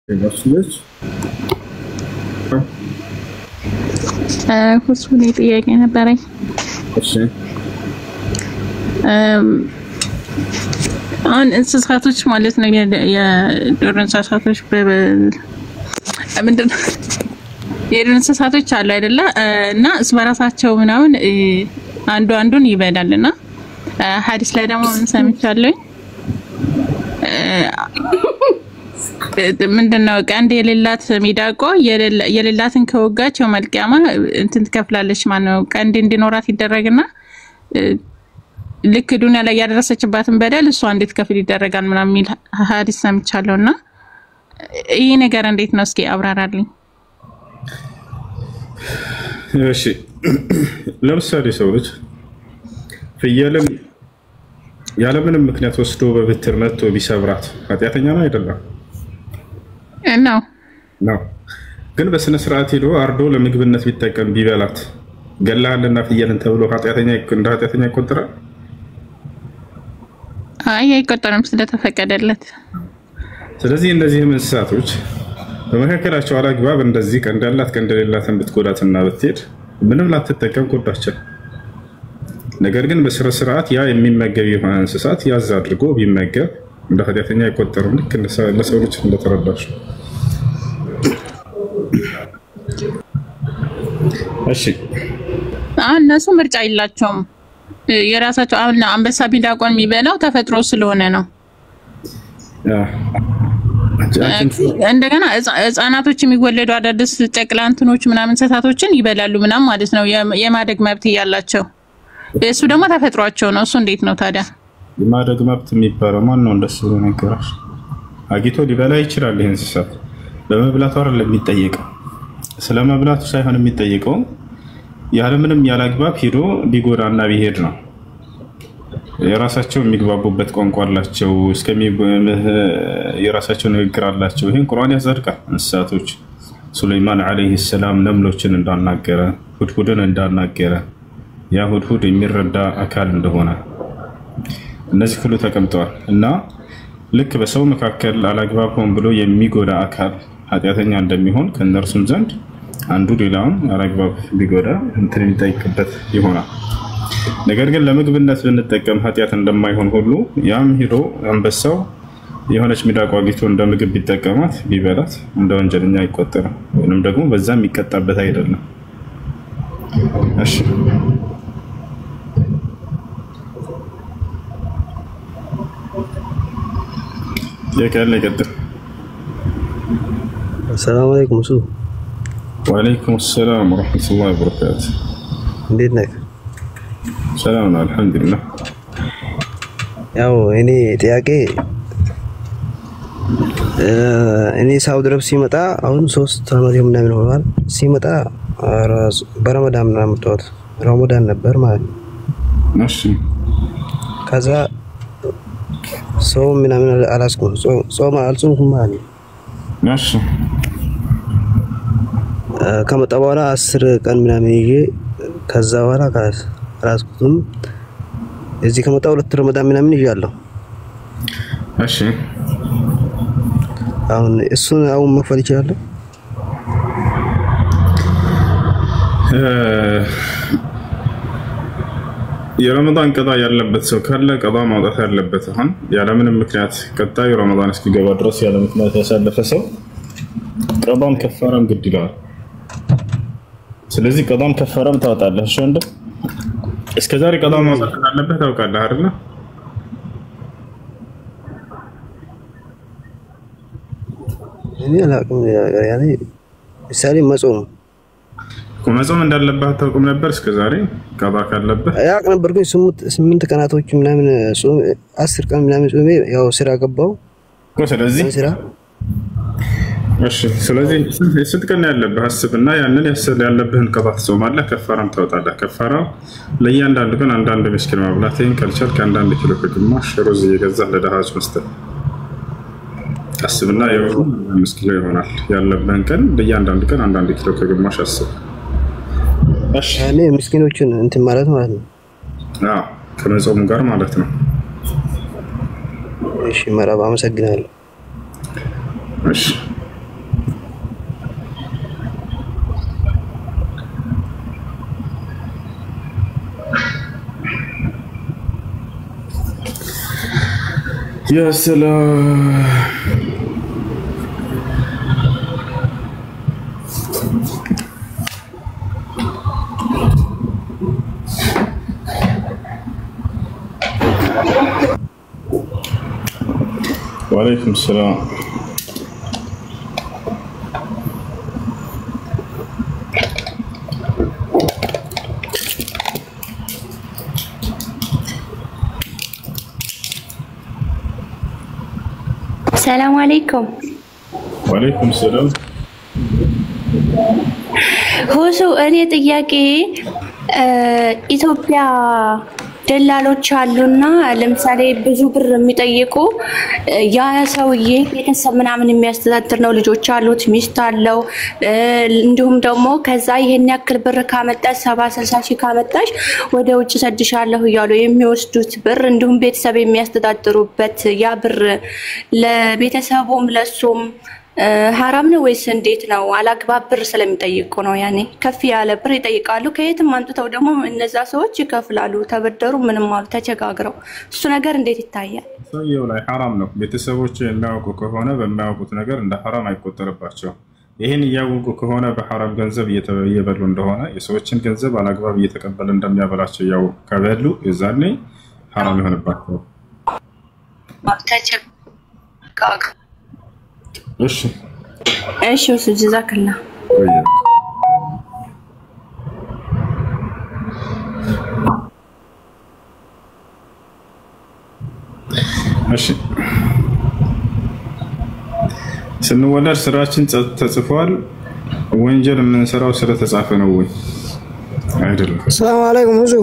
Gracias. ሁሉ ጥያቄ ነበረኝ። እሺ አሁን እንስሳቶች ማለት ነው የዱር እንስሳቶች ምንድነው የዱር እንስሳቶች አሉ አይደለ? እና በራሳቸው ምናምን አንዱን ይበላልና ሐዲስ ላይ ደግሞ ምን ሰምቻለሁ ምንድነው ቀንድ የሌላት ሚዳቆ የሌላትን ከወጋቸው መልቂያማ እንትን ትከፍላለች ማነው ቀንድ እንዲኖራት ይደረግና ልክ ዱንያ ላይ ያደረሰችባትን በደል እሷ እንዴት ከፍል ይደረጋል ምናምን የሚል ሐዲስ ሰምቻለሁና ይሄ ነገር እንዴት ነው እስኪ አብራራልኝ። እሺ ለምሳሌ ሰው ልጅ ፍየልን ያለምንም ምክንያት ወስዶ በብትር መጥቶ ቢሰብራት ኃጢአተኛ ነው አይደለም? ነው ግን በስነ ስርዓት ሄዶ አርዶ ለምግብነት ቢጠቀም ቢበላት ገላልና ፍየልን ተብሎ ኃጢአተኛ ይቆጠራል? አይ አይቆጠርም ስለተፈቀደለት። ስለዚህ እነዚህ እንስሳቶች በመካከላቸው አላግባብ እንደዚህ ቀንድ ያላት ቀንድ የሌላትን ብትጎዳትና ብትሄድ ምንም ላትጠቀም ጎዳቸው። ነገር ግን በስነ ስርዓት ያ የሚመገብ የሆነ እንስሳት ያዝ አድርጎ ቢመገብ እንደ ኃጢአተኛ አይቆጠርም። ልክ ለሰው ልጅ እንደተረዳሽ። እሺ አሁን እነሱ ምርጫ የላቸውም የራሳቸው አሁን አንበሳ ቢዳቆን የሚበላው ተፈጥሮ ስለሆነ ነው። እንደገና ህፃናቶች የሚወለዱ አዳዲስ ጨቅላ እንትኖች ምናምን እንስሳቶችን ይበላሉ ምናምን ማለት ነው የማደግ መብት ያላቸው። እሱ ደግሞ ተፈጥሯቸው ነው። እሱ እንዴት ነው ታዲያ የማደግ መብት የሚባለው ማን ነው? እንደሱ ነው ነገራሽ። አጊቶ ሊበላ ይችላል። ይሄን እንስሳት በመብላቱ አይደለም የሚጠየቀው፣ ስለመብላቱ ሳይሆን የሚጠየቀው ያለምንም ያላግባብ ሄዶ ቢጎዳና ቢሄድ ነው። የራሳቸው የሚግባቡበት ቋንቋ አላቸው፣ የራሳቸው ንግግር አላቸው። ይሄን ቁርአን ያዘርቃል። እንስሳቶች ሱለይማን አለይሂ ሰላም ነምሎችን እንዳናገረ ሁድሁድን እንዳናገረ ያ ሁድሁድ የሚረዳ አካል እንደሆነ እነዚህ ሁሉ ተቀምጠዋል። እና ልክ በሰው መካከል አላግባብ ሆን ብሎ የሚጎዳ አካል ኃጢአተኛ እንደሚሆን ከነርሱም ዘንድ አንዱ ሌላውን አላግባብ ቢጎዳ እንትን የሚጠይቅበት ይሆናል። ነገር ግን ለምግብነት ብንጠቀም ኃጢአት እንደማይሆን ሁሉ ያም ሄዶ አንበሳው የሆነች ሚዳቋ አግኝቶ እንደ ምግብ ቢጠቀማት ቢበላት እንደ ወንጀለኛ አይቆጠርም፣ ወይንም ደግሞ በዛም የሚቀጣበት አይደለም። እሺ السلام عليكم سو. وعليكم السلام ورحمة الله وبركاته. እንዴት ነህ? ሰላም ነው አልሐምዱሊላህ። ያው እኔ ጥያቄ እኔ ሳውዲ አረብ ሲመጣ አሁን 3 አመት ምናምን ሆኗል። ሲመጣ በረመዳን ነው የመጣሁት። ረመዳን ነበር ማለት ነው። እሺ ከዛ ሰው ምናምን አላስቆም ጾም አልጾምኩም ማለት ነው። እሺ ከመጣ በኋላ 10 ቀን ምናምን ይዤ ከዛ በኋላ ካላስቆም እዚህ ከመጣ 2 ረመዳን ምናምን ይዣለሁ። እሺ አሁን እሱን አሁን መክፈል ይችላል? የረመዳን ቀጣ ያለበት ሰው ካለ ቀጣ ማውጣት ያለበት አሁን ያለምንም ምክንያት ቀጣዩ ረመዳን እስኪገባ ድረስ ያለ ምክንያት ያሳለፈ ሰው ቀጣም ከፈራም ግድ ይላል። ስለዚህ ቀጣም ከፈራም ታወጣለህ። እሺ ወንድም እስከዛሬ ቀጣ ማውጣት እንዳለበት ታውቃለህ አይደል? እኔ አላውቅም። ያኔ ምሳሌ መጾም እንዳለበት ታውቁም ነበር እስከዛሬ ቀጣ ካለበት? ያውቅ ነበር ግን 8 ቀናቶች ምናምን 10 ቀን ምናምን ጾሜ ያው ስራ ገባው። ስለዚህ ስራ እሺ ስለዚህ ስንት ቀን ያለብህ አስብና ያንን ያለብህን ቀጣ ትጾማለህ፣ ከፋራም ታወጣለህ። ከፋራ ለእያንዳንዱ ቀን አንዳንድ ምስኪን ማብላት፣ ይሄን ካልቻልክ ከአንዳንድ ኪሎ ከግማሽ ሩዝ እየገዛህ ለደሃዎች መስጠት። አስብና የሆነ 5 ኪሎ ይሆናል ያለብህን ቀን ለእያንዳንዱ ቀን አንዳንድ ኪሎ ከግማሽ አስብ። እሺ እኔ ምስኪኖችን እንትን ማለት ነው። አዎ ከመጾሙ ጋር ማለት ነው። እሺ መረባ አመሰግናለሁ። እሺ يا سلام. وعليكم السلام. السلام عليكم. وعليكم السلام. ሁሱ እኔ ጥያቄ ኢትዮጵያ ደላሎች አሉና ለምሳሌ ብዙ ብር የሚጠይቁ ያ ሰውዬ ቤተሰብ ምናምን የሚያስተዳድር ነው፣ ልጆች አሉት፣ ሚስት አለው። እንዲሁም ደግሞ ከዛ ይሄን ያክል ብር ካመጣሽ 70-60 ሺህ ካመጣሽ ወደ ውጭ ሰድሻለሁ እያሉ የሚወስዱት ብር እንዲሁም ቤተሰብ የሚያስተዳድሩበት ያ ብር ለቤተሰቡም ለሱም ሐራም ነው ወይስ እንዴት ነው? አላግባብ ብር ስለሚጠይቁ ነው። ያኔ ከፍ ያለ ብር ይጠይቃሉ። ከየትም አንጥተው ደግሞ እነዛ ሰዎች ይከፍላሉ። ተበደሩ ምንም አሉ ተቸጋግረው። እሱ ነገር እንዴት ይታያል? ሰውየው ላይ ሐራም ነው። ቤተሰቦች የሚያውቁ ከሆነ በሚያውቁት ነገር እንደ ሐራም አይቆጠርባቸው። ይህን እያወቁ ከሆነ በሐራም ገንዘብ እየበሉ እንደሆነ የሰዎችን ገንዘብ አላግባብ እየተቀበለ እንደሚያበላቸው እያወቁ ከበሉ የዛኔ ሐራም ይሆንባቸው። እሺ እሺ ጀዛከላ እሺ ስንወለድ ስራችን ተጽፏል። ወንጀል የምንሰራው ስለተጻፈ ነው ወይ አይደለም? ሰላም አለይኩም ሁሱ።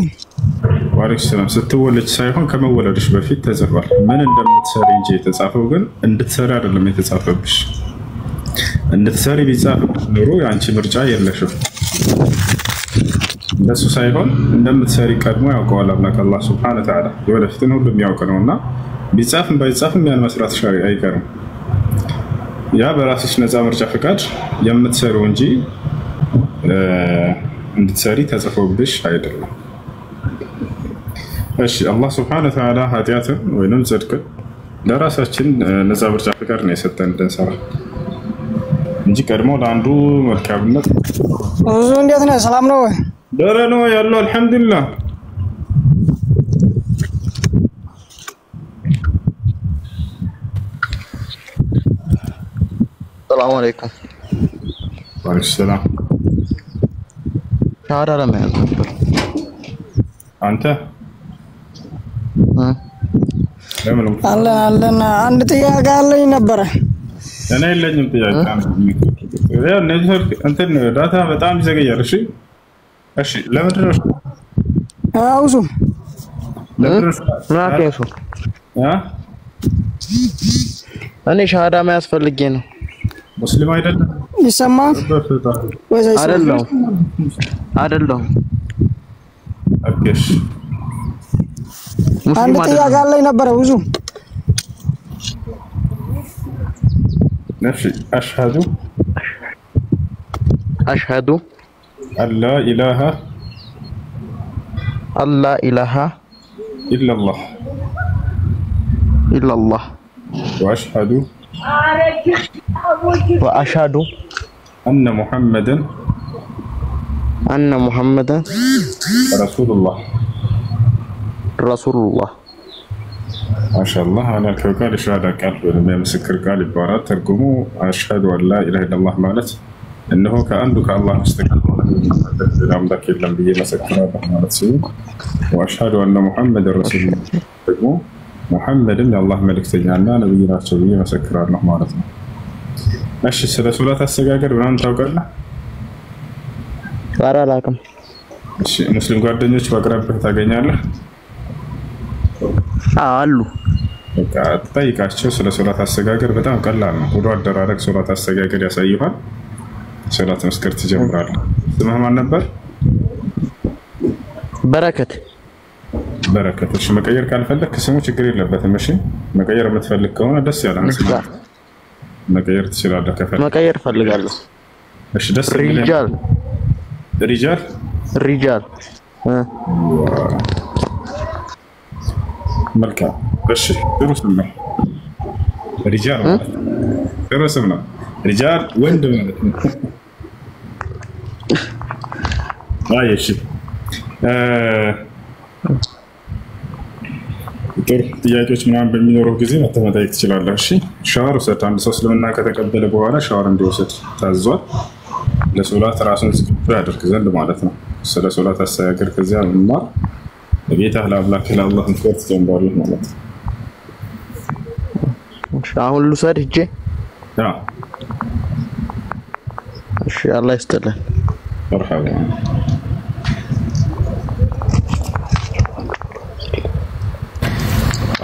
ወአለይኩም ሰላም። ስትወለድ ሳይሆን ከመወለድሽ በፊት ተጽፏል። ምን እንደምትሰሪ እንጂ የተጻፈው ግን እንድትሰሪ አይደለም የተጻፈብሽ። እንድትሰሪ ቢጻፍብሽ ኑሮ የአንቺ ምርጫ የለሽም። እንደሱ ሳይሆን እንደምትሰሪ ቀድሞ ያውቀዋል አምላክ አላህ ሱብሓነሁ ወተዓላ። የወደፊትን ሁሉ የሚያውቅ ነውና ቢጻፍም ባይጻፍም ያን መስራት አይቀርም። ያ በራስሽ ነፃ ምርጫ ፍቃድ የምትሰሪው እንጂ እንድትሰሪ ተጽፎብሽ አይደለም። እሺ አላህ ሱብሓነሁ ወተዓላ ኃጢአትን ወይንም ጽድቅን ለራሳችን ነፃ ምርጫ ፍቃድ ነው የሰጠን እንድንሰራ እንጂ ቀድሞ ለአንዱ መልካምነት። ብዙ እንዴት ነህ? ሰላም ነው ወይ? ደህና ነው ያለው አልሐምዱሊላህ። ሰላም አለይኩም። ወአለይኩም ሰላም። ሻሃዳ ለመያዝ ነበር። አንተ ለምን አለን አንድ ጥያቄ አለኝ ነበረ። እኔ የለኝም ጥያቄ። ያው ኔትወርክ እንትን ዳታ በጣም ይዘገያል። እሺ እሺ ለምንድን ነው አውሱ ምናከሱ እኔ ሻሃዳ መያዝ ፈልጌ ነው። ሙስሊም አይደለም ይሰማል ወይስ አይደለም? ኦኬሽ አንድ ጥያቄ አለኝ ነበረ ብዙ። نفسي أشهد أن لا إله إلا الله وأشهد أن محمدا رسول الله. ما شاء الله. أنا كوكال شهادة قال ولما مسكر قال عبارات ترجموا أشهد أن لا إله إلا الله مالت إنه كأنك الله مستقل نعم ذاك اللي بيجي مسكر مالت سين وأشهد أن محمد رسول الله ترجموا محمد إن الله ملك تجعلنا نبينا رسول مسكر الله مالتنا. ماشي سلسلة السجاجر ونحن توكلنا. لا لكم. مسلم قاعدين يشوف أقرب تاجينا አሉ በቃ ጠይቃቸው። ስለ ሶላት አሰጋገር በጣም ቀላል ነው። ወደ አደራረግ ሶላት አሰጋገር ያሳይሃል። ሶላት መስከር ትጀምራለህ። ስምህ ማን ነበር? በረከት። እሺ መቀየር ካልፈለክ ስሙ ችግር የለበትም። እሺ መቀየር የምትፈልግ ከሆነ ደስ ያለህን ስም መቀየር ትችላለህ። ከፈለክ መቀየር ፈልጋለሁ። እሺ ደስ ይላል። ሪጃል መልካም። እሺ ጥሩ ስም ነው። رجال رسمنا رجال وند ማለት ነው አይሽ ጥያቄዎች ምናምን በሚኖረው ጊዜ መጠየቅ ትችላለህ እሺ ሻወር ወሰድ አንድ ሰው እስልምና ከተቀበለ በኋላ ሻወር እንዲወስድ ታዟል ለሶላት ራሱን ዝግጁ ያደርግ ዘንድ ማለት ነው ስለ ሶላት አስተያየር ከዚያ መማር በጌታ ለአምላክ ለአላህ ፍቅር ትጀምራለህ ማለት ነው አሁን ልውሰድ እጄ ያ እሺ አላህ ይስጥልን مرحبا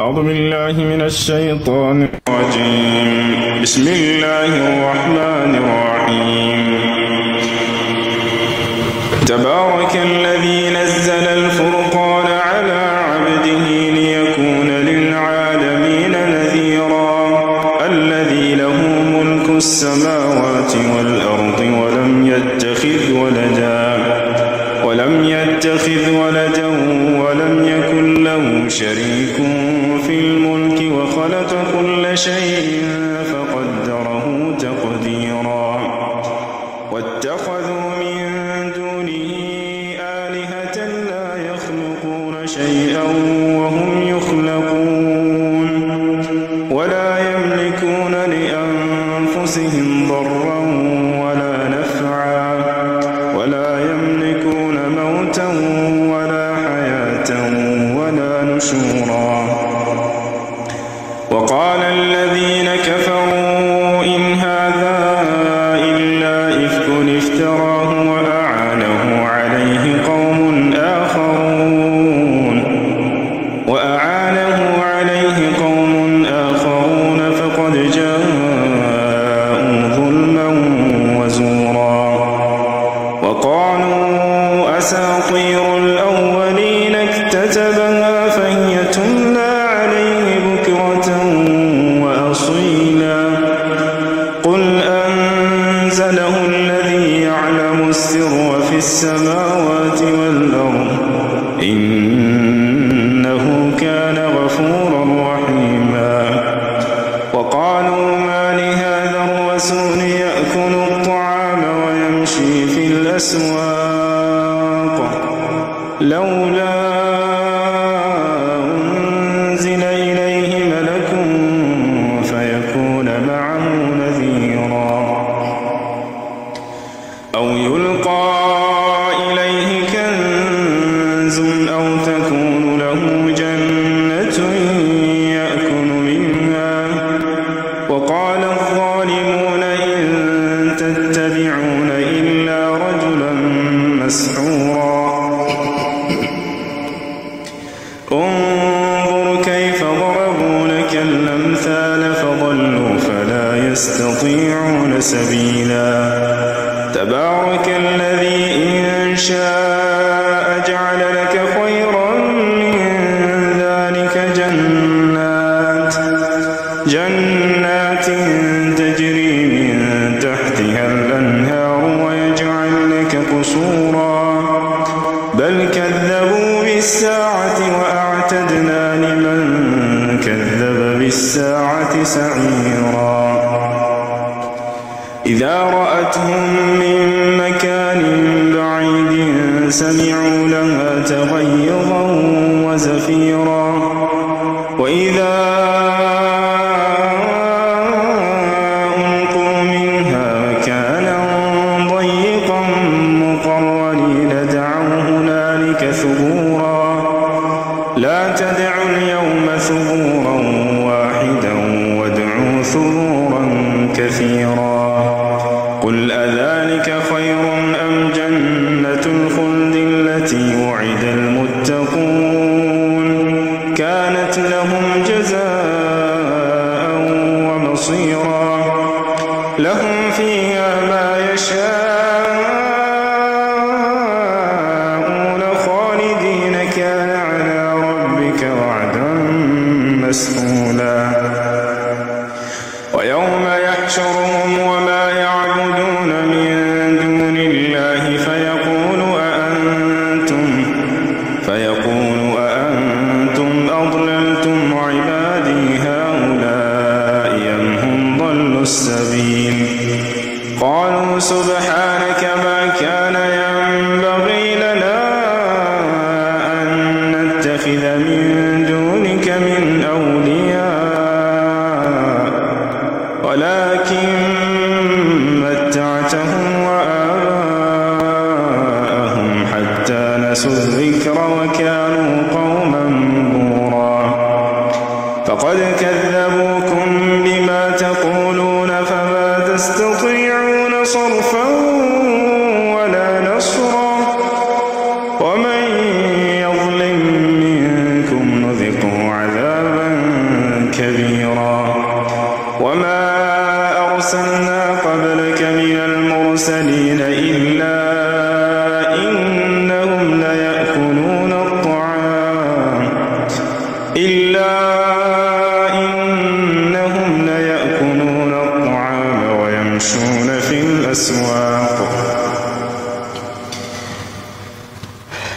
أعوذ بالله من الشيطان الرجيم بسم الله الرحمن الرحيم تبارك الذي نزل الفرقان على عبده ليكون للعالمين نذيرا الذي له ملك السماوات والأرض ولم يتخذ ولدا ولم يكن له شريك في الملك وخلق كل شيء فقدره تقديرا واتخذوا من دونه آلهة لا يخلقون شيئا وهم يخلقون ولا يملكون لأنفسهم ضرا ولا نفعا ولا يملكون موتا ولا حياة ولا نشورا وقال الذين كفروا إن هذا إلا إفك افتراه وأعانه عليه قوم آخرون فقد جاءوا ظلما وزورا وقالوا أساطير الأولين اكتتبها فهي تملى عليه بكرة وأصيلا قل أنزله الذي يعلم السر في السماوات والأرض إنه كان غفورا رحيما وقالوا ما لهذا الرسول يأكل الطعام ويمشي في الأسواق لولا أنزل إليه ملك فيكون معه نذيرا أو يلقى إليه كنز أو تكون له جنة يأكل منها وقال الظالمون إن تتبعون إلا رجلا مسحورا انظر كيف ضربوا لك الأمثال فضلوا فلا يستطيعون سبيلا تبارك الذي إن شاء جعل لك خيرا من ذلك جنات تجري من تحتها الأنهار ويجعل لك قصورا بل كذبوا بالساعة وأعتدنا لمن كذب بالساعة سعيرا إذا رأتهم من مكان بعيد سمعوا لها تغيظا وزفيرا وإذا ألقوا منها مكانا ضيقا مقرنين دعوا هنالك ثبورا لا تدعوا اليوم ثبورا واحدا وادعوا ثبورا كثيرا قل أذلك خير أم جنة الخلد التي وعد المتقون كانت لهم جزاء ومصيرا لهم فيها ما يشاءون خالدين كان على ربك وعدا مسئولا ويوم يحشرهم وما يعبدون من دون الله فيقول أأنتم أضللتم عبادي هؤلاء المرسلين قالوا سبحانك ما كان ينبغي لنا أن نتخذ من دونك من أولياء ولكن متعتهم وآباءهم حتى نسوا الذكر وكانوا قوما بورا فقد كذبوكم بما تقولون فما تستطيعون صرفا ولا نصرا ومن يظلم منكم نذقه عذابا كبيرا وما أرسلنا قبلك من المرسلين إلا إنهم ليأكلون الطعام ويمشون في الأسواق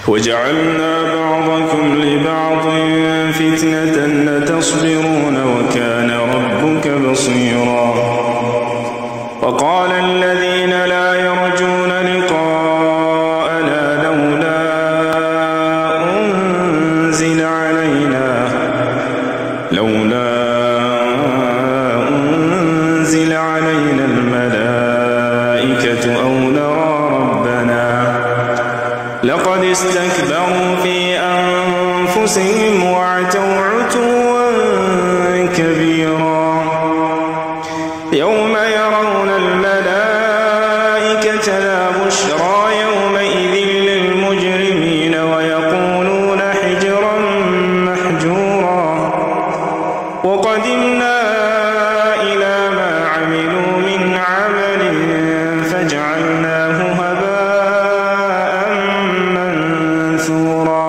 وجعلنا بعضكم لبعض فتنة لتصبرون وكان ربك بصيرا وقال الذين لا يرجون لقاءنا لولا أنزل علينا الملائكة أو نرى ربنا لقد استكبروا في أنفسهم وعتوا عتوا كبيرا يوم يرون الملائكة لا بشرى يومئذ للمجرمين ويقولون حجرا محجورا وقدمنا إلى ما عملوا من عمل فجعلناه هباء منثورا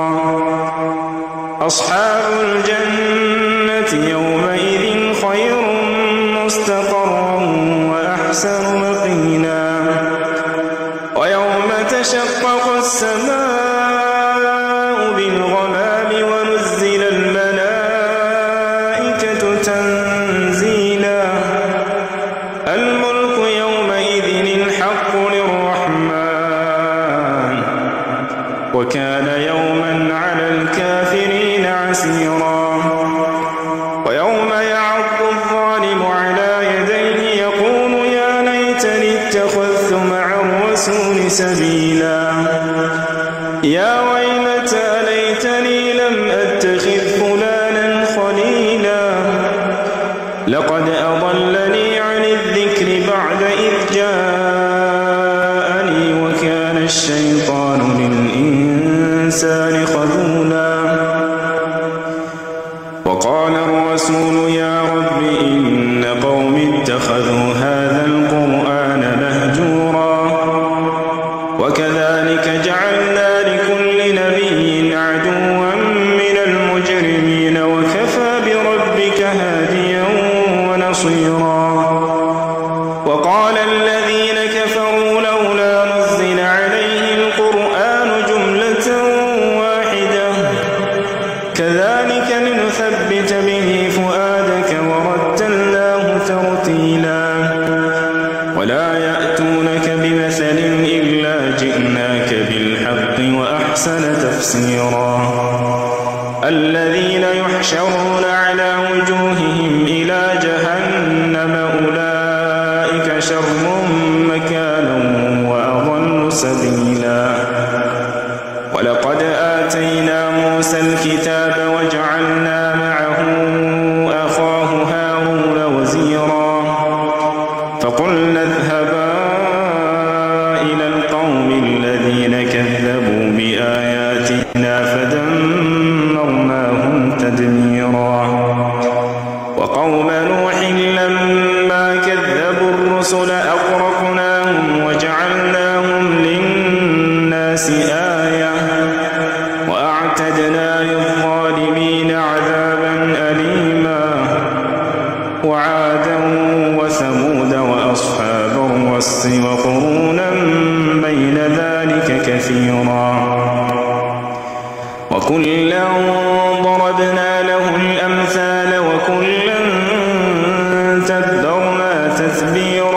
أصحاب الجنة يومئذ خير مستقرا وأحسن مقيلا ويوم تشقق السماء بالغمام ونزل الملائكة تنزيلا الملك يومئذ الحق للرحمن وكان يوما على الكافرين عسيرا ويوم يعض الظالم على يديه يقول يا ليتني اتخذت مع الرسول سبيلا يا ويلتى ليتني لم أتخذ فلانا خليلا لقد أضلني عن الذكر بعد إذ جاءني وكان الشيطان للإنسان خذولا وقال الرسول يا رب إن قومي اتخذوا هذا القرآن مهجورا وكذلك جعلنا لكل نبي عدوا من المجرمين وكفى بربك هاديا ونصيرا وقال الذين كفروا لولا نزل عليه القرآن جملة واحدة كذلك لنثبت به فؤادك ورتلناه ترتيلا ولا يأتونك بمثل إلا جئناك بالحق وأحسن تفسيرا الذين يحشرون على وجوههم إلى جهنم أولئك شر مكانا وأضل سبيلا ولقد آتينا موسى الكتاب وجعلنا معه أخاه هارون وزيرا فقلنا اذهبا إلى القوم الذين كذبوا بآياتنا فدمرناهم تدميرا وقوم نوح لما كذبوا الرسل أغرقناهم وجعلناهم للناس آية وأعتدنا للظالمين عذابا أليما وعادا وثمود وأصحاب الرس وقرونا بين ذلك كثيرا وكلا ضربنا له الأمثال وكلا تدبرنا تتبيرا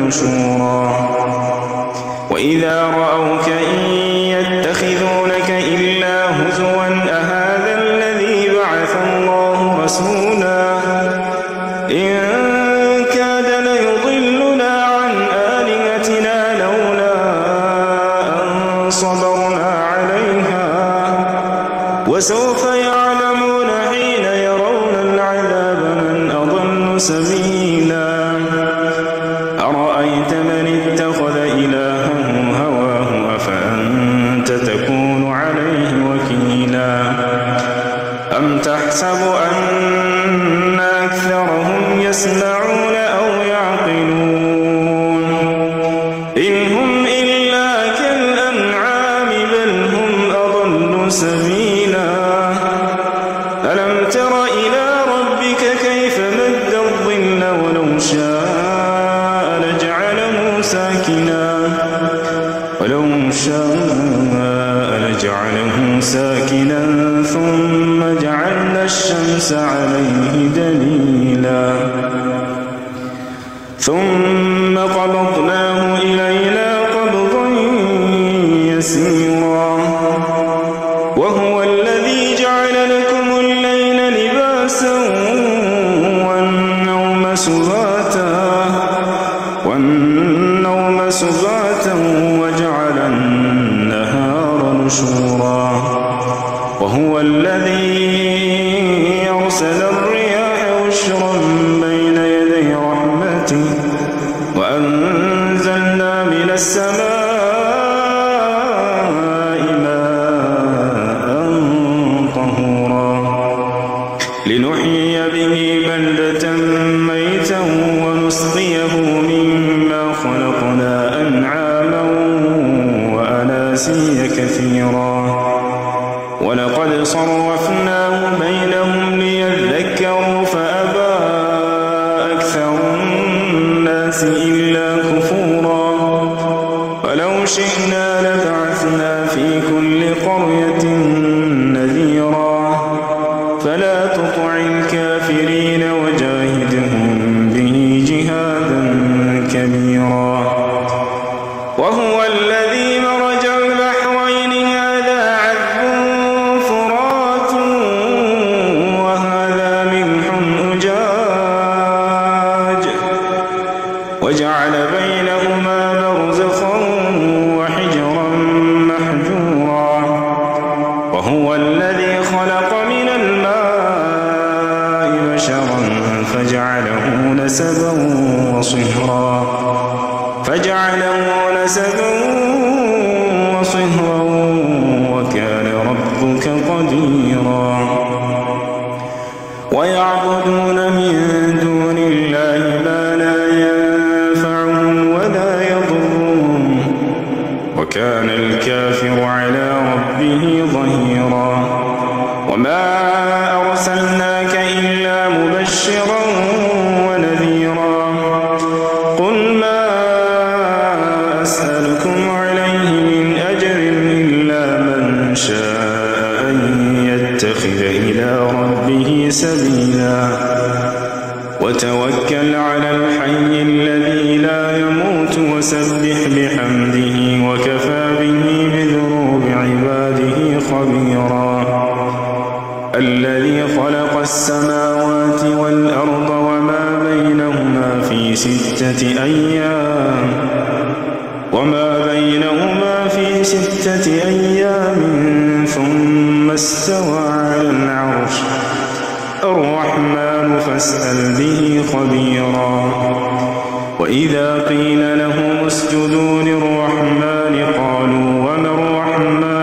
نشورا وإذا رأوك إن يتخذونك إلا هزوا أهذا الذي بعث الله رسولا إن كاد ليضلنا عن آلهتنا لولا أن صبرنا عليها وسوف يعلمون حين يرون العذاب من أضل سبيلا أرأيت من اتخذ إلهه هواه أفأنت تكون عليه وكيلا أم تحسب أن أكثرهم يسمعون أو يعقلون إن هم إلا كالأنعام بل هم أضل سبيلا ألم تر إلى ربك كيف مد الظل ولو شاء لجعله ساكنا ثم جعلنا الشمس عليه دليلا ثم قبضناه إلينا قبضا يسيرا وهو الذي جعل لكم الليل لباسا والنوم سباتا وجعل النهار نشورا وهو الذي أرسل الرياح بشرا بين يدي رحمته وأنزلنا من السماء ماء طهورا لنحيي به بلدة ميتا ونسقيه مما خلقنا أنعاما وأناسيا كثيرا ولقد صرفناه بينهم ليذكروا فأبى أكثر الناس إلا كفورا ولو شئنا لبعثنا في كل قرية نذيرا فلا تطع الكافرين وجاهدهم به جهادا كبيرا وهو الذي مرج البحرين هذا عذب فرات وهذا ملح أجاج وجعل بينهما برزخا وحجرا محجورا وهو الذي خلق من الماء بشرا فجعله نسبا وصهرا وكان ربك قديرا ويعبدون من دون الله ما لا ينفعهم ولا يضرهم وكان الكافر على ربه ظهيرا وما أرسلناك إلا مبشرا ونذيرا قل ما أسألكم عليه من أجر إلا من شاء أن يتخذ إلى ربه سبيلا وتوكل على الحي الذي لا يموت وسبح بحمده وكفى به بذنوب عباده خبيرا الذي خلق السماوات والأرض وما بينهما في 6 أيام ثم استوى على العرش الرحمن فاسأل به خبيرا وإذا قيل لهم اسجدوا للرحمن قالوا وما الرحمن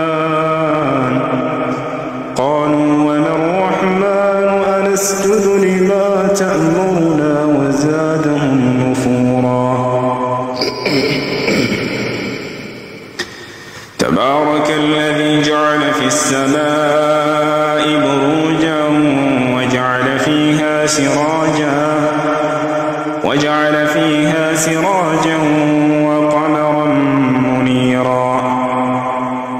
أنسجد لما تأمرنا وزادهم نفورا تبارك الذي جعل في السماء بروجا وجعل فيها سراجا وقمرا منيرا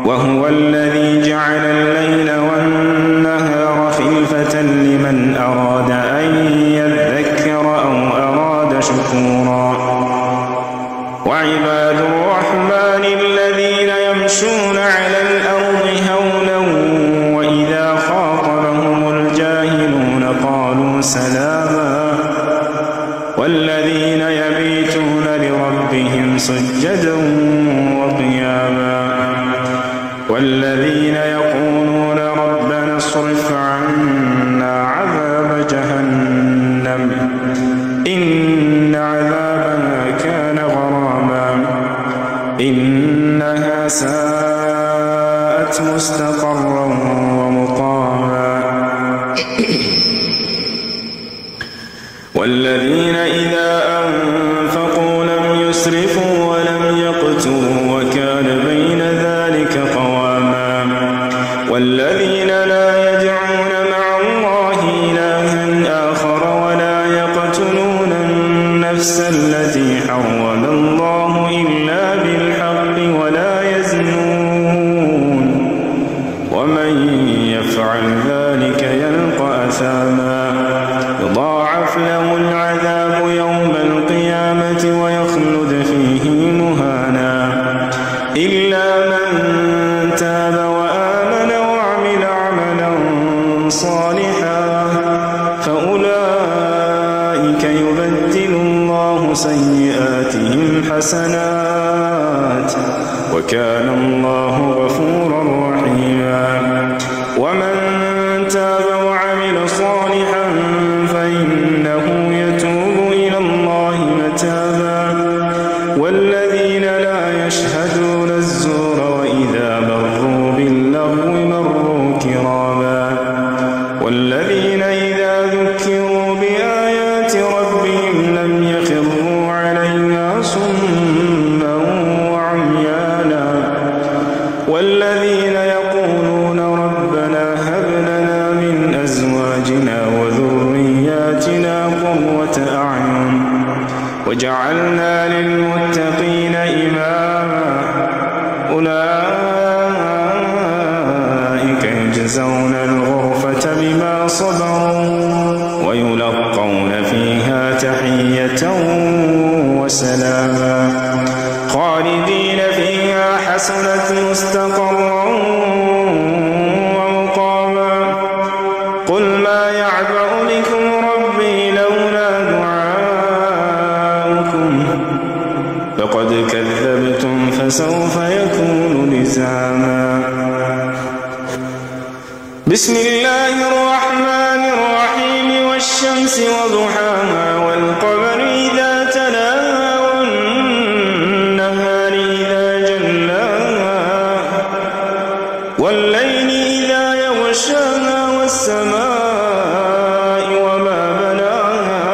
وهو الذي جعل الليل والنهار خلفة لمن أراد أن يذكر أو أراد شكورا وعباد الرحمن الذين يمشون على الأرض هونا وإذا خاطبهم الجاهلون قالوا سلاما والذين يبيتون لربهم سجدا وقياما والذين يقولون ربنا اصرف عنا عذاب جهنم إن عذابها كان غراما إنها ساءت مستقرا ومقاما والذين إذا أنفقوا لم يسرفوا ولم يقتروا وكان بين ذلك قواما والذين لا يدعون مع الله إلها آخر ولا يقتلون النفس التي حرم الله إلا بالحق ولا يزنون ومن يفعل ذلك يلقى أثاما يضاعف له العذاب يوم القيامة ويخلد فيه مهانا إلا من تاب وآمن وعمل عملا صالحا فأولئك يبدل الله سيئاتهم حسنات وكان الله غفورا رحيما ومن تاب وعمل صالحا فإنه يتوب إلى الله متابا والذين لا يشهدون الزور وإذا مروا باللغو مروا كراما والذين إذا ذكروا بآيات ربهم لم يخروا عليها صما وعميانا والذين يقولون ربنا هب لنا من أزواجنا وذرياتنا قرة أعين وجعلنا للمتقين إماما أولئك يجزون الغرفة بما صبروا ويلقون فيها تحية وسلاما خالدين فيها حسنت مستقرا ومقاما قل ما يعبأ بكم ربي لولا دعاؤكم فقد كذبتم فسوف يكون لزاما بسم الله الرحمن الرحيم والشمس وضحاها والقمر إذا تلاها والنهار إذا جلاها والليل إذا يغشاها والسماء وما بناها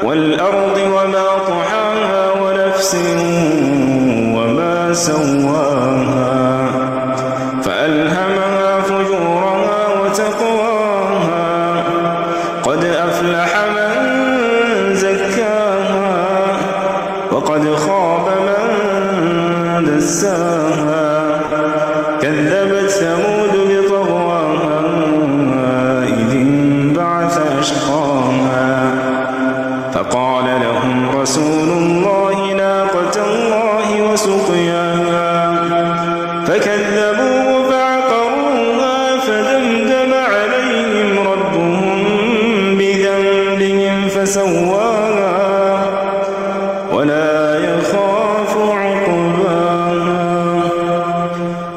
والأرض وما طحاها ونفس وما سواها فألهمها فجورها وتقواها قد أفلح من زكاها وقد خاب من دساها كذبت ثمود بطغواها إذ انبعث أشقاها فقال لهم رسول الله ناقة الله وسقياها فكذبوه فعقروها فدمدم عليهم ربهم بذنبهم فسواها ولا يخاف عقباها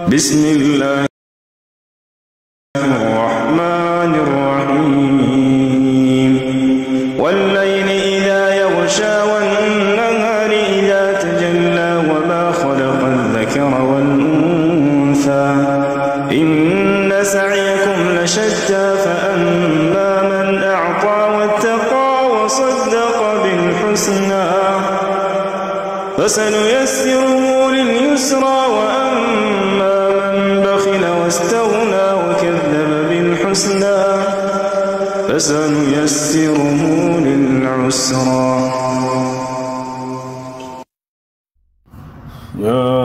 بسم الله الرحمن الرحيم والليل إذا يغشى والنهار إذا تجلى وما خلق الذكر والأنثى إن سعيكم لشتى فأما من أعطى واتقى وصدق بالحسنى فسنيسره لليسرى وأما من بخل واستغنى وكذب بالحسنى فسنيسره للعسرى يا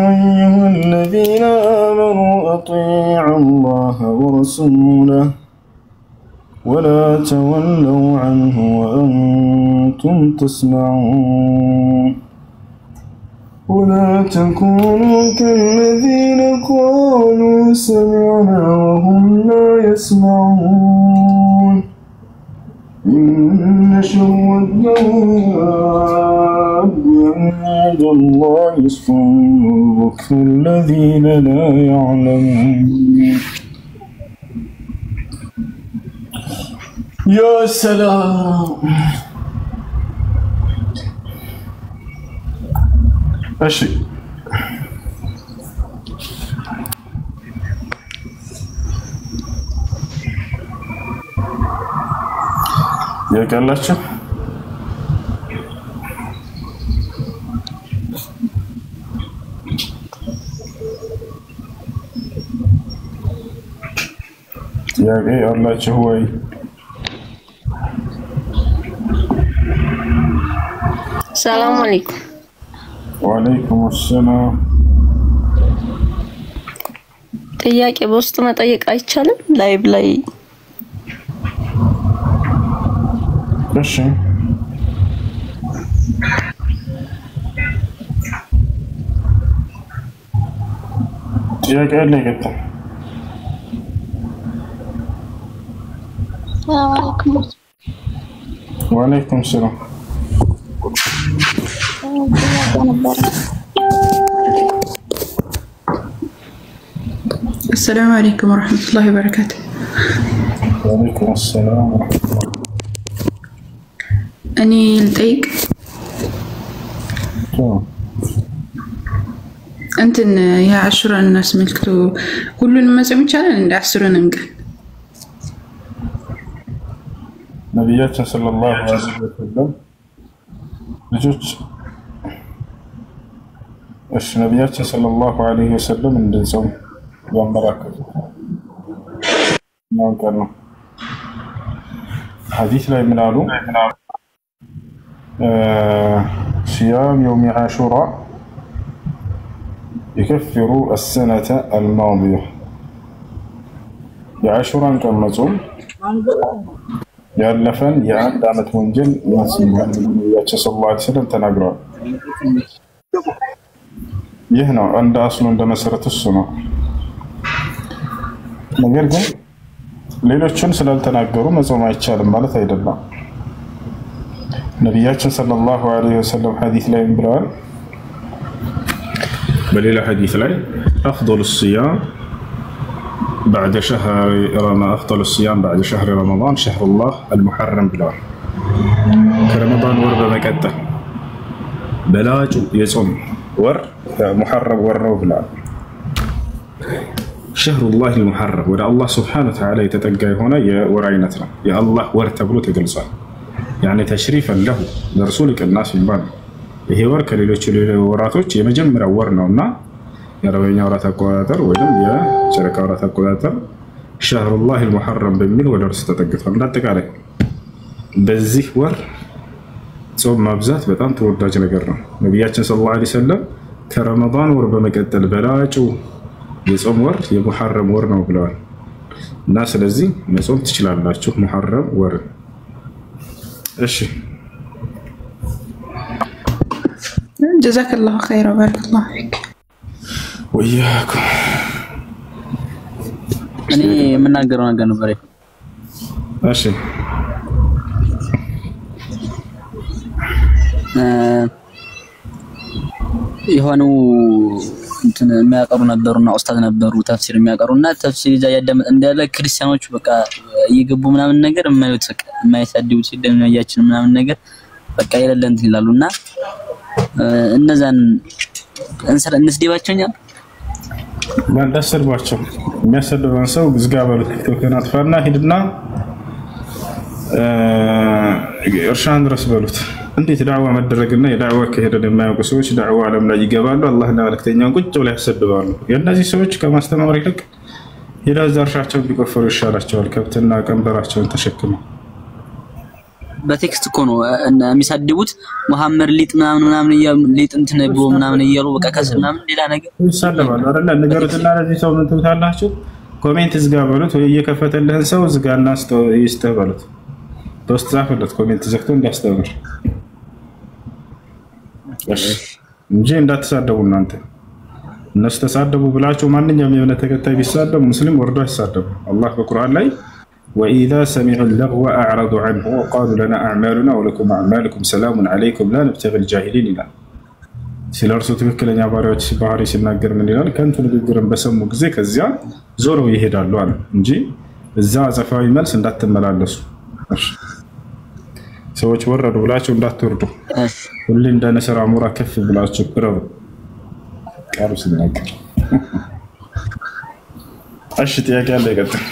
أيها الذين آمنوا أطيعوا الله ورسوله ولا تولوا عنه وأنتم كنتم تسمعون ولا تكونوا كالذين قالوا سمعنا وهم لا يسمعون إن شر الدواب عند الله الصم البكم الذين لا يعلمون. يا سلام. أشي يا كلاش يا جاي الله شهوي. السلام عليكم. وعليكم السلام. ጥያቄ በውስጥ መጠየቅ አይቻልም? ላይቭ ላይ እሺ ጥያቄ አለ ይገጣ። ሰላም አለይኩም። ወአለይኩም ሰላም። السلام عليكم ورحمة الله وبركاته. وعليكم السلام ورحمة الله. أني لديك أنتن يا عشرة الناس ملكتو كلنا ما سمعت على عند عشرة نمكن نبياتنا صلى الله عليه وسلم ልጆች እሺ ነብያችን ሰለላሁ ዐለይሂ ወሰለም እንደዛው ያመራከቱ ነው ሐዲስ ላይ ምን አሉ صيام يوم عاشوراء يكفر السنة الماضية የዓሹራን ቀን መጾም ያለፈን የአንድ አመት ወንጀል ያስምራል ነብያችን ሰለላሁ ዐለይሂ ወሰለም ተናግረዋል። ይህ ነው እንደ አስሉ እንደ መሰረቱ እሱ ነው። ነገር ግን ሌሎችን ስላልተናገሩ መጾም አይቻልም ማለት አይደለም። ነብያችን ሰለላሁ ዐለይሂ ወሰለም ሐዲስ ላይ ብለዋል። በሌላ ሐዲስ ላይ أفضل الصيام بعد شهر أفضل الصيام بعد شهر رمضان شهر الله المحرم بلال كرمضان ور بمكته بلاج يصوم ور محرم ور بلال شهر الله المحرم ولا الله سبحانه وتعالى يتتقى هنا يا ورعينتنا يا الله ور تبلو تقلصان يعني تشريفا له لرسولك الناس يبان هي ور كليلوچ وراتوچ يمجمر ورناونا የረበኛ ወራት አቆጣጠር ወይም የጨረቃ ወራት አቆጣጠር شهر الله المحرم በሚል ወደ እርሱ ተጠግቷል። እንዳጠቃላይ በዚህ ወር ጾም ማብዛት በጣም ተወዳጅ ነገር ነው። ነብያችን ሰለላሁ ዐለይሂ ወሰለም ከረመዳን ወር በመቀጠል በላጩ የጾም ወር የሙሐረም ወር ነው ብለዋል እና ስለዚህ መጾም ትችላላችሁ ሙሐረም ወር። እሺ جزاك الله خير وبارك الله فيك. وياكم እኔ የምናገረው ነገር ነበር። እሺ የሆኑ እንትን የሚያቀሩ ነበሩና ኡስታዝ ነበሩ ተፍሲር የሚያቀሩና ተፍሲር ይዛ ያዳመጥ እንዳለ ክርስቲያኖች በቃ እየገቡ ምናምን ነገር የማይወጥ የማይሳደቡት ሲደምያችን ምናምን ነገር በቃ የሌለ እንትን ይላሉና እነዛን እንስደባቸውኛ ባንዳሰርባቸው የሚያሰደበን ሰው ግዝጋ ባሉት ቲክቶክን አጥፋና ሂድና እርሻን ድረስ በሉት። እንዴት ዳዕዋ መደረግና የዳዕዋ ከሄደን የማያውቁ ሰዎች ዳዕዋ ዓለም ላይ ይገባሉ። አላህና መልእክተኛውን ቁጭ ብለው ያሰድባሉ። የእነዚህ ሰዎች ከማስተማር ይልቅ ሄደው እርሻቸውን ቢቆፈሩ ይሻላቸዋል። ከብትና ቀንበራቸውን ተሸክመው በቴክስት እኮ ነው የሚሳድቡት። መሐመድ ሊጥ ምናምን ሊጥ እንትን ብሎ ምናምን እያሉ በቃ ከስር ምናምን ሌላ ነገር ይሳደባሉ አይደል? ነገሩትና ለዚህ ሰው ምን ትሉታላችሁ? ኮሜንት ዝጋ በሉት ወይ እየከፈተልህን ሰው ዝጋና ይስተህ በሉት። በውስጥ ጻፈለት ኮሜንት ዘግቶ እንዲያስተምር እንጂ እንዳትሳደቡ እናንተ። እነሱ ተሳደቡ ብላችሁ ማንኛውም የእምነት ተከታይ ቢሳደቡ ሙስሊም ወርዶ አይሳደቡ። አላህ በቁርአን ላይ وإذا سمعوا اللغو أعرضوا عنه وقالوا لنا أعمالنا ولكم أعمالكم سلام عليكم لا نبتغي الجاهلين ይላል። ሲለርሱ ትክክለኛ ባሪያዎች ባህሪ ሲናገር ምን ይላል? ከንቱ ንግግርን በሰሙ ጊዜ ከዚያ ዞረው ይሄዳሉ አለ እንጂ እዛ አጸፋዊ መልስ እንዳትመላለሱ። ሰዎች ወረዱ ብላችሁ እንዳትወርዱ። ሁሌ እንደ ንስር አሞራ ከፍ ብላችሁ ቅረቡ። ቃሉ ሲናገር እሺ ጥያቄ አለ ይቀጥል።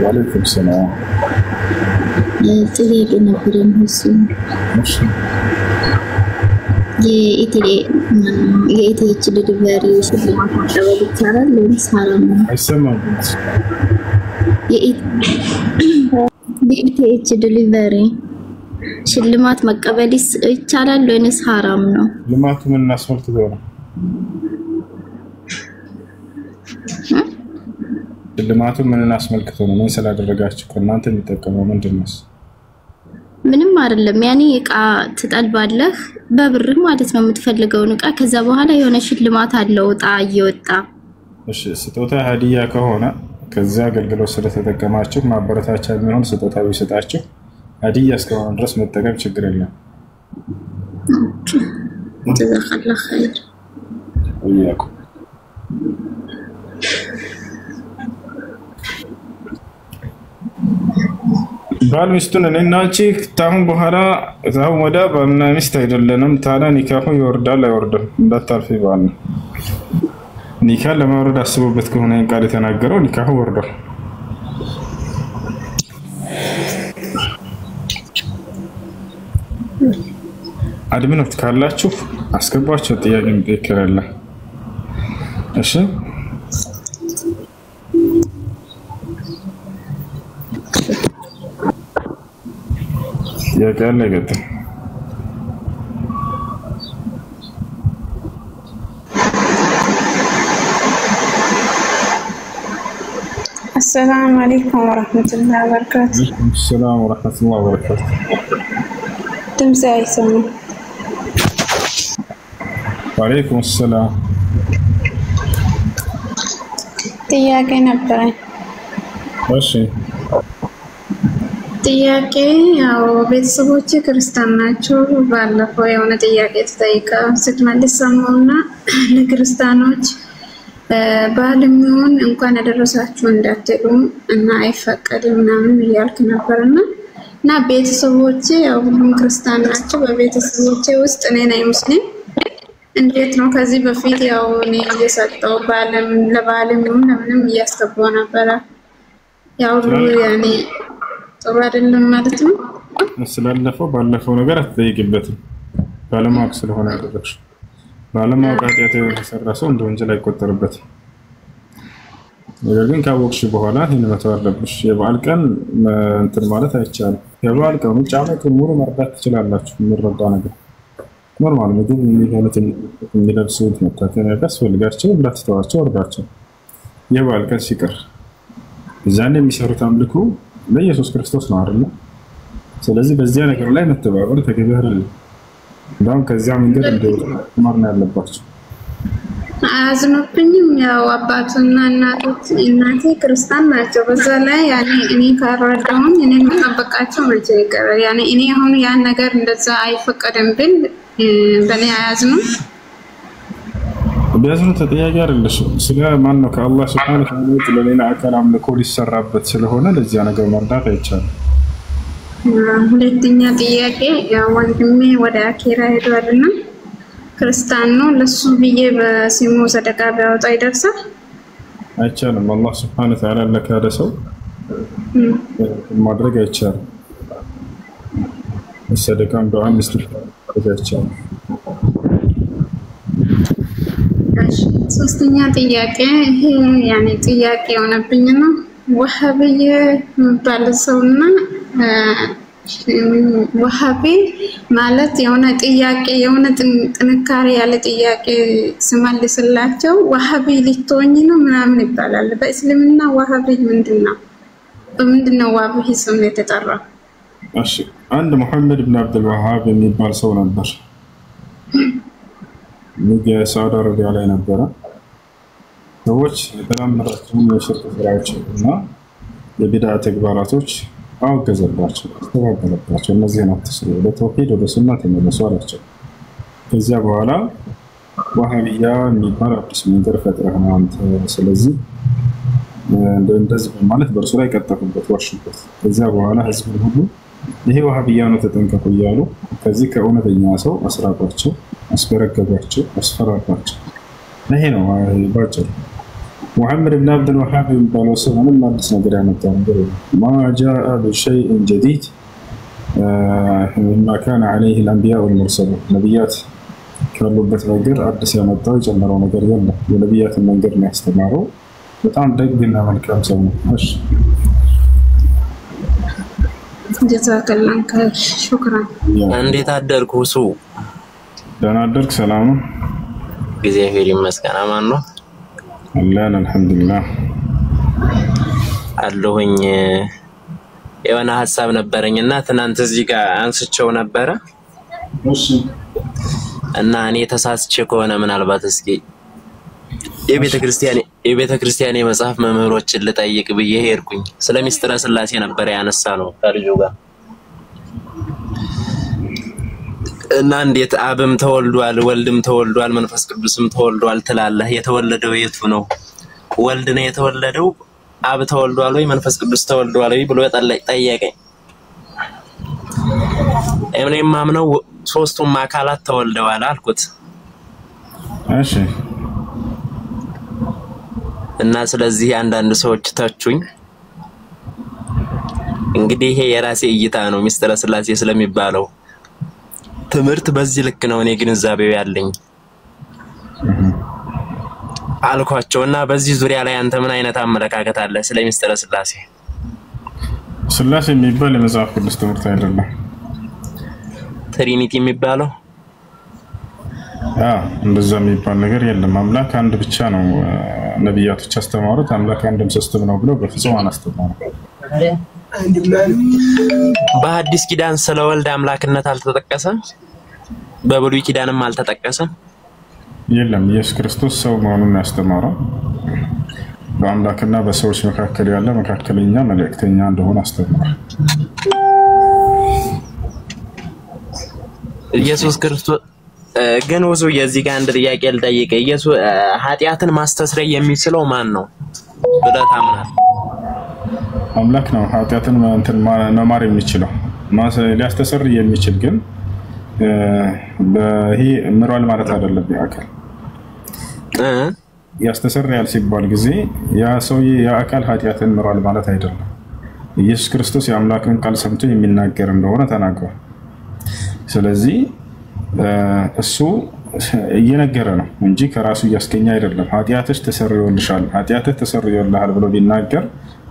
وعليكم السلام. ጥያቄ ነበረኝ እሱ የኢቲኤች ዲሊቨሪ ሽልማት መቀበል ይቻላል ወይስ ሐራም ነው? አይሰማም። የኢቲኤች ዲሊቨሪ ሽልማት መቀበል ይቻላል ወይስ ሐራም ነው? ሽልማቱ ምን አስመልክቶ ነው? ሽልማቱ ምን አስመልክቶ ነው? ምን ስላደረጋችሁ ከእናንተ የሚጠቀመው ምንድነው? ምንም አይደለም። ያኔ እቃ ትጠልባለህ በብር ማለት ነው የምትፈልገውን እቃ። ከዛ በኋላ የሆነ ሽልማት አለው እጣ እየወጣ። እሺ ስጦታ ሀዲያ ከሆነ ከዛ አገልግሎት ስለተጠቀማችሁ ማበረታቻ የሚሆን ስጦታ ቢሰጣችሁ ሀዲያ እስከሆነ ድረስ መጠቀም ችግር የለም። ጀዛከላህ ኸይር ወያኩም። ባል ሚስቱን እኔና አንቺ ታሁን በኋላ እዛው ወደ ባልና ሚስት አይደለንም ታዲያ ኒካሁ ይወርዳል አይወርድም? እንዳታልፊ ባል ነው። ኒካህ ለማውረድ አስቦበት ከሆነ ቃል የተናገረው ኒካሁ ወርዷል። አድሚኖች ካላችሁ አስገባችሁ ጥያቄ ምትከራለ። እሺ يا قال السلام عليكم ورحمة الله وبركاته. وعليكم السلام ورحمة الله وبركاته. تمساي سمو. وعليكم السلام. ጥያቄ ነበረኝ። እሺ ጥያቄ ያው ቤተሰቦቼ ክርስቲያን ናቸው። ባለፈው የሆነ ጥያቄ ተጠይቀው ስትመልስ ሰማሁና ለክርስቲያኖች ባልሚውን እንኳን ያደረሳችሁ እንዳትሉ እና አይፈቀድም ምናምን እያልክ ነበርና እና ቤተሰቦቼ ያው ሁሉም ክርስቲያን ናቸው። በቤተሰቦቼ ውስጥ እኔ ነኝ ሙስሊም። እንዴት ነው ከዚህ በፊት ያው እኔ እየሰጠው ለባልሚውን ለምንም እያስገባው ነበር። ያው ያኔ ጥሩ አይደለም ማለት ነው። ስላለፈው ባለፈው ነገር አትጠይቅበትም። ባለማወቅ ስለሆነ ያደረግሽ ባለማወቅ ኃጢአት የሰራ ሰው እንደ ወንጀል አይቆጠርበትም። ነገር ግን ካወቅሽ በኋላ ይሄን መተው አለብሽ። የበዓል ቀን እንትን ማለት አይቻልም። የበዓል ቀን ውጭ ዓመቱን ሙሉ መርዳት ትችላላችሁ። የሚረዳ ነገር ኖርማል ምግብ የሚሆኑት የሚለብሱት መታጠቢያ ያስፈልጋቸው እንዳትተዋቸው ወርዳቸው። የበዓል ቀን ሲቀር እዛን የሚሰሩት አምልኮ ለኢየሱስ ክርስቶስ ነው አይደል? ስለዚህ በዚያ ነገር ላይ መተባበር ተገቢ አይደለም። እንደውም ከዚያ መንገድ እንደው ማርና ያለባቸው አዝኖብኝም ያው አባቱና እናቴ ክርስቲያን ናቸው። በዛ ላይ ያኔ እኔ ካረዳውን እኔ መጠበቃቸው መቼ ይቀራል? ያኔ እኔ አሁን ያን ነገር እንደዛ አይፈቀድም ብል በእኔ አያዝኑ ቢያዝኑ ተጠያቂ አይደለሽም። ስለ ማን ነው ከአላህ ሱብሓነሁ ወተዓላ ለሌላ አካል አምልኮ ሊሰራበት ስለሆነ ለዚያ ነገር መርዳት አይቻልም። ሁለተኛ ጥያቄ ወንድሜ ወደ አኬራ ሄዷልና ክርስቲያን ነው ለሱ ብዬ በስሙ ሰደቃ ቢያወጣ ይደርሳል? አይቻልም። አላህ Subhanahu Wa Ta'ala ለካደ ሰው ማድረግ አይቻልም። ሰደቃም ዱዓም ማድረግ አይቻልም። ሶስተኛ ጥያቄ ይሄ ያኔ ጥያቄ የሆነብኝ ነው። ወሃቢይ የሚባል ሰውና ወሃቢ ማለት የሆነ ጥያቄ የሆነ ጥንካሬ ያለ ጥያቄ ስመልስላቸው ወሃቢ ልትሆኚ ነው ምናምን ይባላል። በእስልምና ወሃቢ ምንድነው? በምንድነው ወሃቢ ስም የተጠራው? እሺ አንድ መሐመድ ኢብኑ አብዱል ወሃብ የሚባል ሰው ነበር። ሳውዲ አረቢያ ላይ ነበረ። ሰዎች የተለመዳቸውን የሽርክ ስራዎች እና የቢድዓ ተግባራቶች አወገዘባቸው፣ አስተባበለባቸው። እነዚህን አትስሩ፣ ወደ ተውሂድ ወደ ሱና ተመለሱ አላቸው። ከዚያ በኋላ ወሃቢያ የሚባል አዲስ መንገድ ፈጥረህ ነው አንተ፣ ስለዚህ እንደዚህ በማለት በእርሱ ላይ ቀጠፉበት፣ ዋሹበት። ከዚያ በኋላ ህዝቡን ሁሉ ይሄ ወሃቢያ ነው ተጠንቀቁ እያሉ ከዚህ ከእውነተኛ ሰው አስራቋቸው፣ አስበረገጓቸው፣ አስፈራሯቸው። ይሄ ነው ባጭሩ። محمد بن عبد الوهاب የሚባለው ሰው ምንም አዲስ ነገር ያመጣው ነገር ما جاء بشيء جديد مما كان عليه الانبياء والمرسلون ነብያት ካሉበት ነገር አዲስ ያመጣው የጨመረው ነገር የለም። የነብያትን መንገድ ነው ያስተማረው። በጣም ደግና መልካም ሰው ነው። እሺ ጀዛከላህ ከይር ሹክራን። እንዴት አደርኩ? ሱ ደህና አደርክ? ሰላም ነው? እግዚአብሔር ይመስገን። አማን ነው አላህ አልሐምዱሊላህ አለሁኝ። የሆነ ሐሳብ ነበረኝና ትናንት እዚህ ጋር አንስቼው ነበረ። እሺ እና እኔ ተሳስቼ ከሆነ ምናልባት እስኪ የቤተ ክርስቲያን የመጽሐፍ መምህሮችን ልጠይቅ ብዬ ሄድኩኝ። ስለ ሚስጥረ ስላሴ ነበር ያነሳነው ከልጁ ጋር እና እንዴት አብም ተወልዷል፣ ወልድም ተወልዷል፣ መንፈስ ቅዱስም ተወልዷል ትላለህ? የተወለደው የቱ ነው? ወልድ ነው የተወለደው? አብ ተወልዷል ወይ መንፈስ ቅዱስ ተወልዷል ወይ ብሎ ጠየቀኝ። እኔም ማምነው ሶስቱም አካላት ተወልደዋል አልኩት። እሺ እና ስለዚህ አንዳንድ ሰዎች ተቹኝ። እንግዲህ ይሄ የራሴ እይታ ነው ሚስጥረ ስላሴ ስለሚባለው ትምህርት በዚህ ልክ ነው እኔ ግንዛቤው ያለኝ አልኳቸውና በዚህ ዙሪያ ላይ አንተ ምን አይነት አመለካከት አለ ስለ ሚስጥረ ስላሴ? ስላሴ የሚባል የመጽሐፍ ቅዱስ ትምህርት አይደለም። ትሪኒቲ የሚባለው እንደዛ የሚባል ነገር የለም። አምላክ አንድ ብቻ ነው ነብያቶች አስተማሩት። አምላክ አንድም ሶስትም ነው ብለው በፍጹም አላስተማሩም። በሐዲስ ኪዳን ስለ ወልድ አምላክነት አልተጠቀሰም? በብሉይ ኪዳንም አልተጠቀሰም? የለም። ኢየሱስ ክርስቶስ ሰው መሆኑን ያስተማረው በአምላክና በሰዎች መካከል ያለ መካከለኛ መልእክተኛ እንደሆነ አስተምሯል። ኢየሱስ ክርስቶስ ግን ወዙ የዚህ ጋር አንድ ጥያቄ ልጠይቅ። ኢየሱስ ኃጢያትን ማስተስረይ የሚችለው ማን ነው ብለህ ታምናለህ? አምላክ ነው ኃጢያትን መማር የሚችለው። ሊያስተሰር የሚችል ግን በይሄ ምሯል ማለት አይደለም። ያካል ያስተሰርያል ሲባል ጊዜ ያ ሰውዬ ያካል ኃጢያትን ምሯል ማለት አይደለም። ኢየሱስ ክርስቶስ የአምላክን ቃል ሰምቶ የሚናገር እንደሆነ ተናግሯል። ስለዚህ እሱ እየነገረ ነው እንጂ ከራሱ እያስገኘ አይደለም። ኃጢያትሽ ተሰርዮልሻል፣ ኃጢያትህ ተሰርዮልሃል ብሎ ቢናገር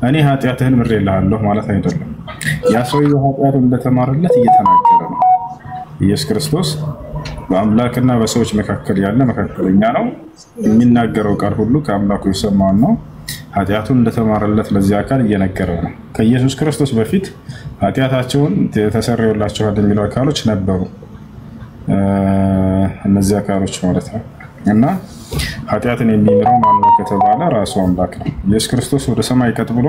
እኔ ኃጢያትህን ምሬልሃለሁ ማለት አይደለም። ያ ሰውዬ ኃጢያት እንደተማረለት እየተናገረ ነው። ኢየሱስ ክርስቶስ በአምላክና በሰዎች መካከል ያለ መካከለኛ ነው። የሚናገረው ቃል ሁሉ ከአምላኩ የሰማው ነው። ኃጢያቱን እንደተማረለት ለዚህ አካል እየነገረ ነው። ከኢየሱስ ክርስቶስ በፊት ኃጢያታቸውን ተሰርዮላቸዋል የሚሉ አካሎች ነበሩ። እነዚህ አካሎች ማለት ነው። እና ኃጢያትን የሚምረው ማን ነው ከተባለ ራሱ አምላክ ነው። ኢየሱስ ክርስቶስ ወደ ሰማይ ቀጥ ብሎ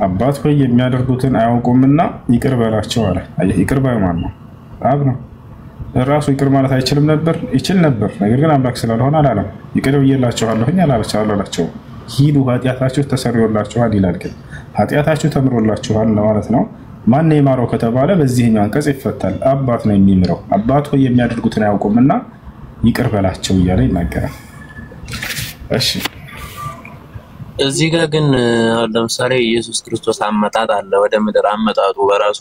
አባት ሆይ የሚያደርጉትን አያውቁምና ይቅር በላቸው አለ። ይቅር ባይ ማን ነው? አብ ነው። ራሱ ይቅር ማለት አይችልም ነበር? ይችል ነበር። ነገር ግን አምላክ ስላልሆነ አላለም። ይቅር ብዬላችኋለሁኝ አላላቸው። ሂዱ ኃጢያታችሁ ተሰርዮላችኋል ይላል። ግን ኃጢያታችሁ ተምሮላችኋል ማለት ነው። ማን ነው የማረው ከተባለ በዚህኛው አንቀጽ ይፈታል። አባት ነው የሚምረው። አባት ሆይ የሚያደርጉትን አያውቁምና ይቅር በላቸው እያለ ይናገራል። እሺ እዚህ ጋር ግን ለምሳሌ ኢየሱስ ክርስቶስ አመጣጥ አለ። ወደ ምድር አመጣጡ በራሱ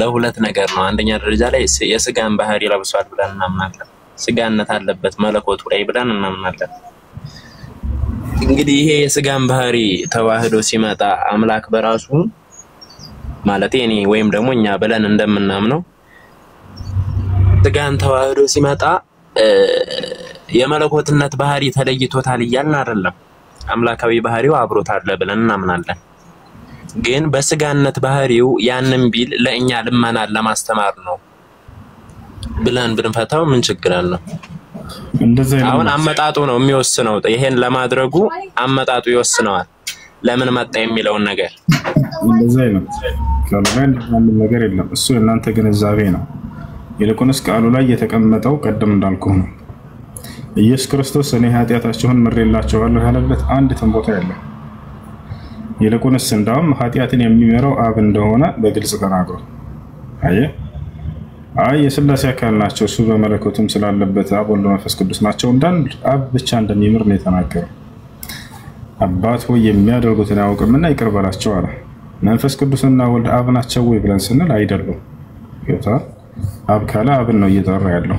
ለሁለት ነገር ነው። አንደኛ ደረጃ ላይ የስጋን ባህሪ ለብሷል ብለን እናምናለን። ስጋነት አለበት መለኮቱ ላይ ብለን እናምናለን። እንግዲህ ይሄ የስጋን ባህሪ ተዋህዶ ሲመጣ አምላክ በራሱ ማለት እኔ ወይም ደግሞ እኛ ብለን እንደምናምነው ስጋን ተዋህዶ ሲመጣ የመለኮትነት ባህሪ ተለይቶታል እያልን አይደለም። አምላካዊ ባህሪው አብሮት አለ ብለን እናምናለን። ግን በስጋነት ባህሪው ያንን ቢል ለእኛ ልመናን ለማስተማር ነው ብለን ብንፈታው ምን ችግር አለ? አሁን አመጣጡ ነው የሚወስነው። ይሄን ለማድረጉ አመጣጡ ይወስነዋል። ለምን መጣ የሚለውን ነገር እንደዛ ነው። ከለማን ምንም ነገር የለም። እሱ እናንተ ግንዛቤ ነው። ይልቁንስ ቃሉ ላይ የተቀመጠው ቀደም እንዳልኩህ ነው። ኢየሱስ ክርስቶስ እኔ ኃጢያታቸውን ምሬላቸዋለሁ ያለበት አንድ ተንቦታ ያለ ይልቁንስ እንዳውም ኃጢያትን የሚመረው አብ እንደሆነ በግልጽ ተናግሯል። አይ የሥላሴ አካል ናቸው እሱ በመለኮቱም ስላለበት አብ ወልድ መንፈስ ቅዱስ ናቸው እንዳንድ አብ ብቻ እንደሚምር ነው የተናገረው። አባት ሆይ የሚያደርጉትን አያውቁምና ይቅር በላቸው አለ። መንፈስ ቅዱስና ወልድ አብ ናቸው ወይ ብለን ስንል አይደሉም። ጌታ አብ ካለ አብን ነው እየጠራ ያለው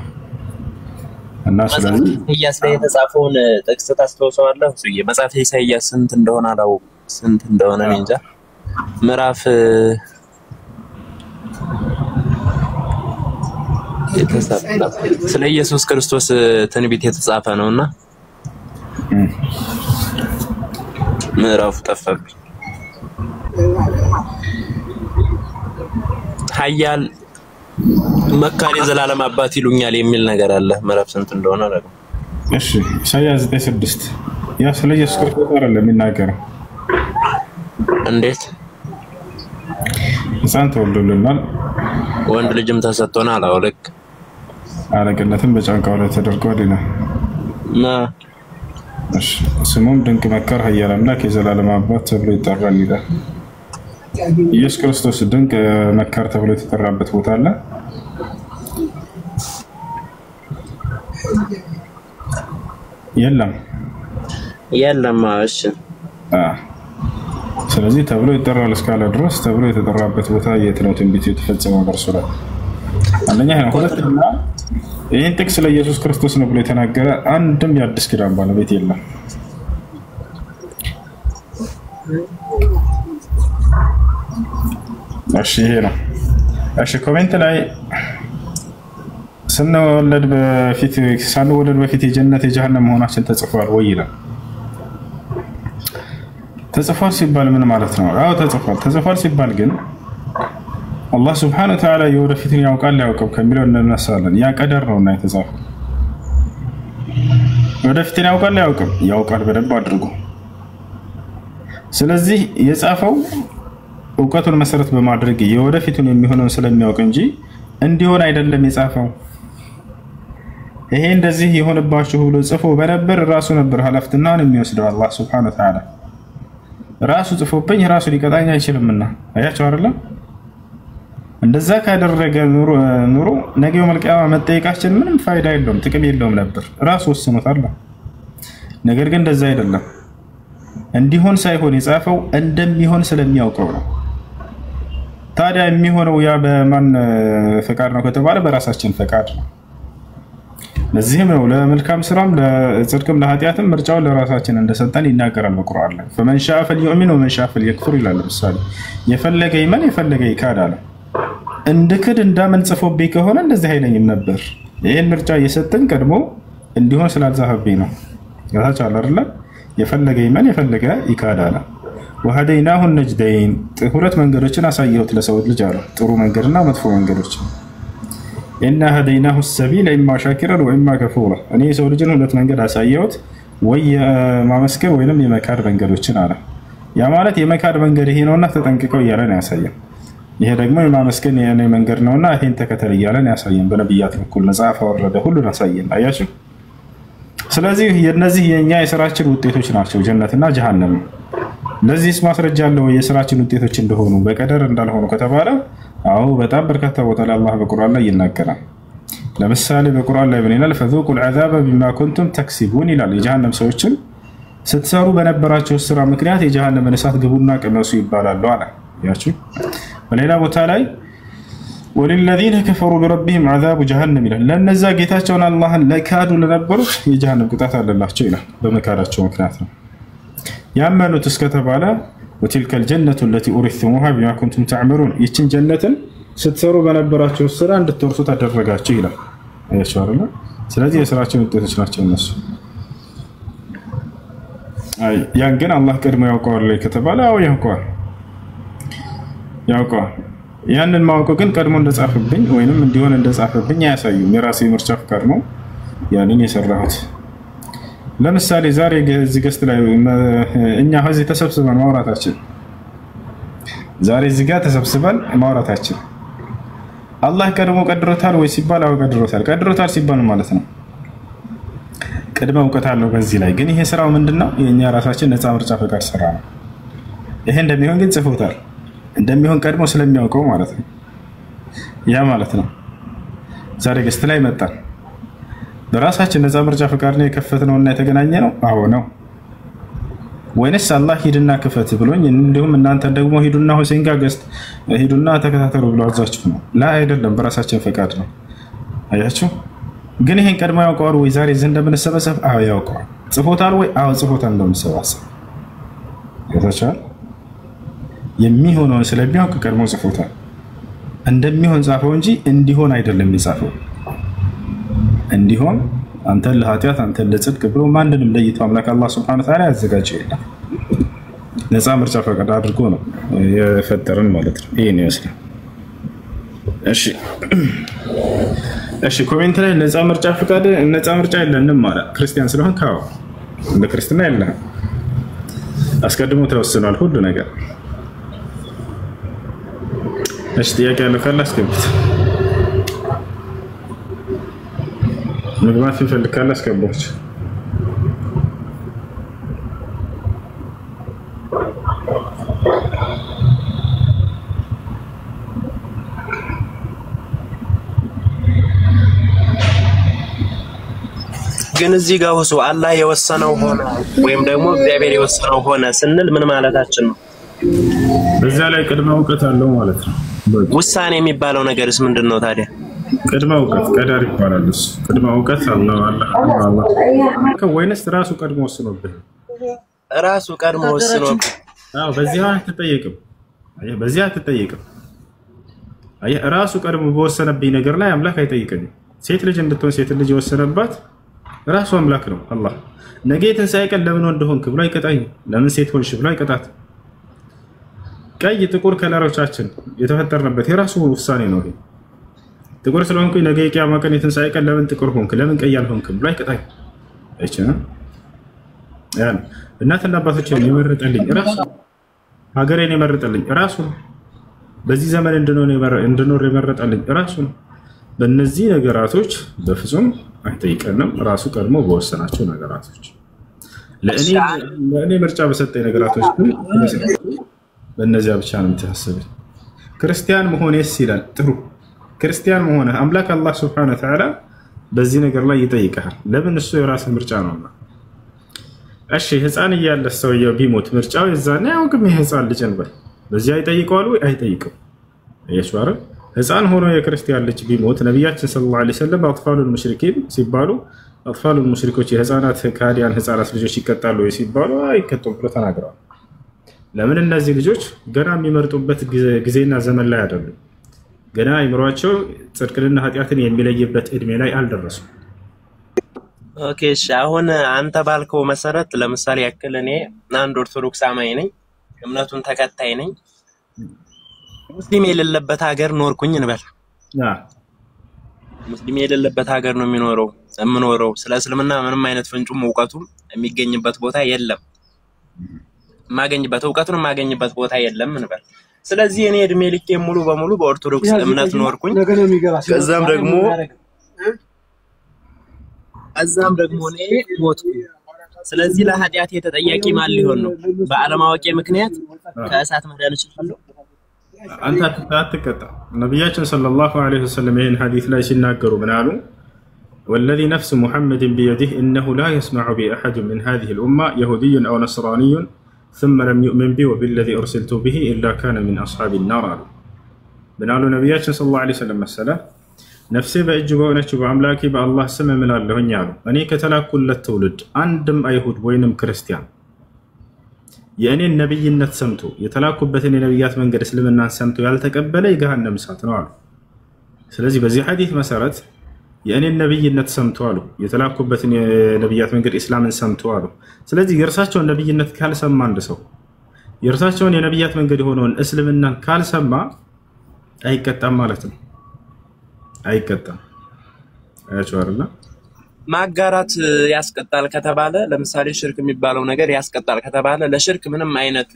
እና ስለዚህ ኢሳይያስ ላይ የተጻፈውን ጥቅስ ታስተውሰዋለህ? መጽሐፈ ኢሳይያስ ስንት እንደሆነ አላውቅም። ስንት እንደሆነ እንጃ ምዕራፍ ስለ ኢየሱስ ክርስቶስ ትንቢት የተጻፈ ነውና ምዕራፉ ጠፋብኝ። ኃያል መካሪ ዘላለም አባት ይሉኛል የሚል ነገር አለ። ምዕራፍ ስንት እንደሆነ አላውቅም። እሺ ኢሳይያስ 9:6 ያ ስለ ኢየሱስ ክርስቶስ አይደለም የሚናገረው። እንዴት? ሕፃን ተወልዶልናል ወንድ ልጅም ተሰጥቶናል። አዎ ልክ አለቅነትም በጫንቃው ላይ ተደርጓል ይላል። እሺ ስሙም ድንቅ መካር ኃያል አምላክ የዘላለም አባት ተብሎ ይጠራል ይላል። ኢየሱስ ክርስቶስ ድንቅ መካር ተብሎ የተጠራበት ቦታ አለ? የለም። እሺ ስለዚህ ተብሎ ይጠራል እስካለ ድረስ ተብሎ የተጠራበት ቦታ የት ነው ትንቢቱ የተፈጸመው በእርሱ ላይ? አንደኛ ነው። ሁለተኛ ይህን ጥቅስ ለኢየሱስ ክርስቶስ ነው ብሎ የተናገረ አንድም የአዲስ ኪዳን ባለቤት የለም። እሺ ይሄ ነው። እሺ ኮሜንት ላይ ሳንወለድ በፊት የጀነት የጀሃነም መሆናችን ተጽፏል ወይ ይላል። ተጽፏል ሲባል ምን ማለት ነው? አዎ ተጽፏል ሲባል ግን አላህ Subhanahu Wa Ta'ala የወደፊትን ያውቃል ያውቀው ከሚለው እንነሳለን። ያ ቀደር ነውና የተጻፈው ወደፊትን ያውቃል ያውቃል በደንብ አድርጎ። ስለዚህ የጻፈው ዕውቀቱን መሰረት በማድረግ የወደፊቱን የሚሆነውን ስለሚያውቅ እንጂ እንዲሆን አይደለም የጻፈው። ይሄ እንደዚህ ይሆንባችሁ ብሎ ጽፎ በነበር ራሱ ነበር ኃላፊነቱን የሚወስደው አላህ Subhanahu Wa Ta'ala ራሱ ጽፎብኝ ራሱ ሊቀጣኝ አይችልምና። አያችሁ አይደለም? እንደዛ ካደረገ ኑሮ ነገው መልቂያማ መጠየቃችን ምንም ፋይዳ የለውም፣ ጥቅም የለውም ነበር። ራሱ ወስኖታል። ነገር ግን እንደዛ አይደለም። እንዲሆን ሳይሆን የጻፈው እንደሚሆን ስለሚያውቀው ነው። ታዲያ የሚሆነው ያ በማን ፈቃድ ነው ከተባለ በራሳችን ፈቃድ ነው። ለዚህም ነው ለመልካም ስራም ለጽድቅም ለኃጢያትም ምርጫውን ለራሳችን እንደሰጠን ይናገራል በቁርአን ላይ። فمن شاء فليؤمن ومن شاء فليكفر ይላል። ምሳሌ የፈለገ ይመን የፈለገ ይካድ አለ። እንድክድ እንዳመን ጽፎብኝ ከሆነ እንደዚህ አይለኝም ነበር። ይሄን ምርጫ እየሰጠን ቀድሞ እንዲሆን ስላልጻፈብኝ ነው። ያታቻለ አይደል? የፈለገ ይመን የፈለገ ይካድ አለ። وهديناه النجدين ሁለት መንገዶችን አሳየሁት ለሰው ልጅ አለ። ጥሩ መንገድና መጥፎ መንገዶች إنا هديناه السبيل إما شاكرا وإما كفورا أنا يسوي رجل ሁለት መንገድ አሳየሁት ወይ ማመስከር ወይንም የመካድ መንገዶችን አለ። ያ ማለት የመካድ መንገድ ይሄ ነውና ተጠንቅቀው እያለ ነው ያሳየን። ይሄ ደግሞ የማመስከን የኔ መንገድ ነውና ይሄን ተከተል እያለ ነው ያሳየን። በነብያት በኩል መጽሐፍ ወረደ ሁሉን አሳየን። አያችሁ? ስለዚህ የነዚህ የኛ የሥራችን ውጤቶች ናቸው ጀነትና ጀሃነም። ለዚህስ ማስረጃ አለው የሥራችን ውጤቶች እንደሆኑ በቀደር እንዳልሆኑ ከተባለ አዎ በጣም በርካታ ቦታ ላይ አላህ በቁርአን ላይ ይናገራል። ለምሳሌ በቁርአን ላይ ምን ይላል? فذوقوا العذاب بما كنتم تكسبون ይላል። የጀሃነም ሰዎችን ስትሰሩ በነበራቸው ስራ ምክንያት የጀሃነምን እሳት ግቡና ቅመሱ ይባላሉ አለ። ያችሁ በሌላ ቦታ ላይ وللذين كفروا بربهم عذاب جهنم ይላል። ለነዛ ጌታቸውን አላህን ለካዱ ለነበሩት የጀሃነም ቅጣት አለላቸው ይላል። በመካዳቸው ምክንያት ነው። ያመኑት እስከተባለ وتلك الجنة التي أورثتموها بما كنتم تعملون ይችን ጀነትን ስትሰሩ በነበራቸው ስራ እንድትወርሱ ተደረጋችሁ ይላል። አያችሁ አይደል? ስለዚህ የሥራቸው ውጤቶች ናቸው እነሱ። ያን ግን አላህ ቀድሞ ያውቀዋል ከተባለ አዎ ያውቀዋል። ያንን ማወቁ ግን ቀድሞ እንደጻፈብኝ ወይንም እንዲሆን እንደጻፈብኝ አያሳዩም። የራሴ ምርጫ ፍቃድ ነው ያንን የሰራሁት። ለምሳሌ ዛሬ እዚህ ገስት ላይ እኛ እዚህ ተሰብስበን ማውራታችን አላህ ቀድሞ ቀድሮታል ወይ ሲባል አው ቀድሮታል ሲባል ማለት ነው ቅድመ እውቀት አለው በዚህ ላይ። ግን ይሄ ስራው ምንድነው? የኛ ራሳችን ነፃ ምርጫ ፈቃድ ስራ ነው። ይሄ እንደሚሆን ግን ጽፎታል። እንደሚሆን ቀድሞ ስለሚያውቀው ማለት ነው። ያ ማለት ነው ዛሬ ገስት ላይ መጣን በራሳችን ነፃ ምርጫ ፈቃድ ነው የከፈትነውና የተገናኘነው? አዎ ነው። ወይንስ አላህ ሂድና ክፈት ብሎኝ እንዲሁም እናንተ ደግሞ ሂዱና ሁሴን ጋር ገስት ሂዱና ተከታተሉ ብሎ አዛችሁ ነው? ላ አይደለም፣ በራሳችን ፈቃድ ነው። አያችሁ? ግን ይሄን ቀድሞ ያውቀዋል ወይ? ዛሬ እዚህ እንደምንሰበሰብ አዎ ያውቀዋል። ጽፎታል ወይ? አዎ ጽፎታል እንደምንሰባሰብ ያታቻል። የሚሆነውን ስለሚያውቅ ቀድሞ ጽፎታል። እንደሚሆን ጻፈው እንጂ እንዲሆን አይደለም የጻፈው። እንዲሆን አንተ ለኃጢአት አንተ ለጽድቅ ብሎ ማንንም ለይቶ አምላክ አላህ Subhanahu Wa Ta'ala ያዘጋጀው የለም። ነፃ ምርጫ ፈቃድ አድርጎ ነው የፈጠረን ማለት ነው። ይሄን ይመስላል። እሺ ኮሜንት ላይ ነፃ ምርጫ ፈቃድ ነፃ ምርጫ የለንም ማለት ክርስቲያን ስለሆን ካው እንደ ክርስትና የለም። አስቀድሞ ተወስኗል ሁሉ ነገር። እሺ ጥያቄ ያለው ካለ አስገቡት። መግባት ይፈልግ ካለ አስገቡት። ግን እዚህ ጋር ወሱ አላህ የወሰነው ሆነ ወይም ደግሞ እግዚአብሔር የወሰነው ሆነ ስንል ምን ማለታችን ነው? በዛ ላይ ቅድመ እውቀት አለው ማለት ነው። ውሳኔ የሚባለው ነገርስ ምንድነው ታዲያ? ቅድመ እውቀት ቀዳር ይባላል። እሱ ቅድመ እውቀት አለው አላህ ወይንስ ራሱ ቀድሞ ወስኖብህ? ራሱ ቀድሞ ወስኖብህ? አዎ በዚህ አትጠየቅም። ራሱ ቀድሞ በወሰነብኝ ነገር ላይ አምላክ አይጠይቀኝም። ሴት ልጅ እንድትሆን ሴት ልጅ የወሰነባት ራሱ አምላክ ነው አላህ። ነገ ትንሣኤ ቀን ለምን ወንድ ሆንክ ብሎ አይቀጣኝም። ለምን ሴት ሆንሽ ብሎ አይቀጣት። ቀይ ጥቁር ከለሮቻችን የተፈጠርንበት የራሱ ውሳኔ ነው። ጥቁር ስለሆንኩኝ ነገ የቂያማ ቀን የትንሣኤ ቀን ለምን ጥቁር ሆንክ ለምን ቀይ አልሆንክም ብሎ አይቀጣኝ አይችልም። ያን እናትና አባቶችን የመረጠልኝ ራሱ ሀገሬን የመረጠልኝ ራሱ በዚህ ዘመን እንድኖር የመረጠልኝ ራሱ ነው። በእነዚህ ነገራቶች በፍጹም አይጠይቀንም። ራሱ ቀድሞ በወሰናቸው ነገራቶች ለእኔ ምርጫ በሰጠኝ ነገራቶች በእነዚያ ብቻ ነው የምታስበው። ክርስቲያን መሆንስ ይላል ጥሩ ክርስቲያን መሆነ አምላክ አላህ Subhanahu Wa Ta'ala በዚህ ነገር ላይ ይጠይቃል። ለምን? እሱ የራሱ ምርጫ ነውና። እሺ ህፃን እያለ ሰውየው ቢሞት ምርጫው የዛኔ ያውቅም የህፃን ልጅ እንበል በዚህ አይጠይቀዋል ወይ? አይጠይቅም። እየሷረ ህፃን ሆኖ የክርስቲያን ልጅ ቢሞት ነብያችን ሰለላሁ ዐለይሂ ወሰለም አጥፋሉል ሙሽሪኪን ሲባሉ አጥፋሉል ሙሽሪኮች የህፃናት ካዲያን ህፃናት ልጆች ይቀጣሉ ወይ ሲባሉ አይቀጡም ብሎ ተናግረዋል። ለምን? እነዚህ ልጆች ገና የሚመርጡበት ጊዜና ዘመን ላይ አይደሉም። ገና አይምሯቸው ጽድቅንና ኃጢአትን የሚለይበት እድሜ ላይ አልደረሱም። ኦኬ እሺ አሁን አንተ ባልከው መሰረት ለምሳሌ ያክል እኔ አንድ ኦርቶዶክስ አማኝ ነኝ፣ እምነቱን ተከታይ ነኝ፣ ሙስሊም የሌለበት ሀገር ኖርኩኝ እንበል። ሙስሊም የሌለበት ሀገር ነው የምኖረው። ስለ እስልምና ምንም አይነት ፍንጩም እውቀቱም የሚገኝበት ቦታ የለም። እውቀቱን የማገኝበት ቦታ የለም እንበል። ስለዚህ እኔ እድሜ ልኬ ሙሉ በሙሉ በኦርቶዶክስ እምነት ኖርኩኝ። ከዛም ደግሞ እኔ ሞትኩኝ። ስለዚህ ለኃጢአቴ ተጠያቂ ማን ሊሆን ነው? በአለማወቄ ምክንያት ከእሳት መዳን እችላለሁ? አንተ አትቀጣ። ነብያችን ሰለላሁ ዐለይሂ ወሰለም ይህን ሐዲስ ላይ ሲናገሩ ምን አሉ? والذي نفس محمد بيده إنه لا يسمع بي أحد من هذه الأمة يهودي أو نصراني ثم لم يؤمن بي وبالذي أرسلت به إلا كان من أصحاب النار. من قالوا نبياتنا صلى الله عليه وسلم السلام نفسي بأجبه ونشبه عملاكي بالله سمع من الله يعلم أني كتلاك كل التولد عندم أيهود وينم كريستيان يعني النبي نتسمتو يتلاكوا بثني نبيات من قد سلمنا سمتو يالتقبل يجهنم ساتنا. سلازي بزي حديث مسارات يعني النبي نتسمتو له يتلاكوا بثني نبيات من قد إسلام سمتو له. سلازي يرساتشو النبي نتكال سمان دسو يرساتشو النبيات من قد هونون أسلمنا كال سما أي كتام مالتهم أي كتام أشوارنا ማጋራት ያስቀጣል ከተባለ ለምሳሌ ሽርክ የሚባለው ነገር ያስቀጣል ከተባለ ለሽርክ ምንም አይነት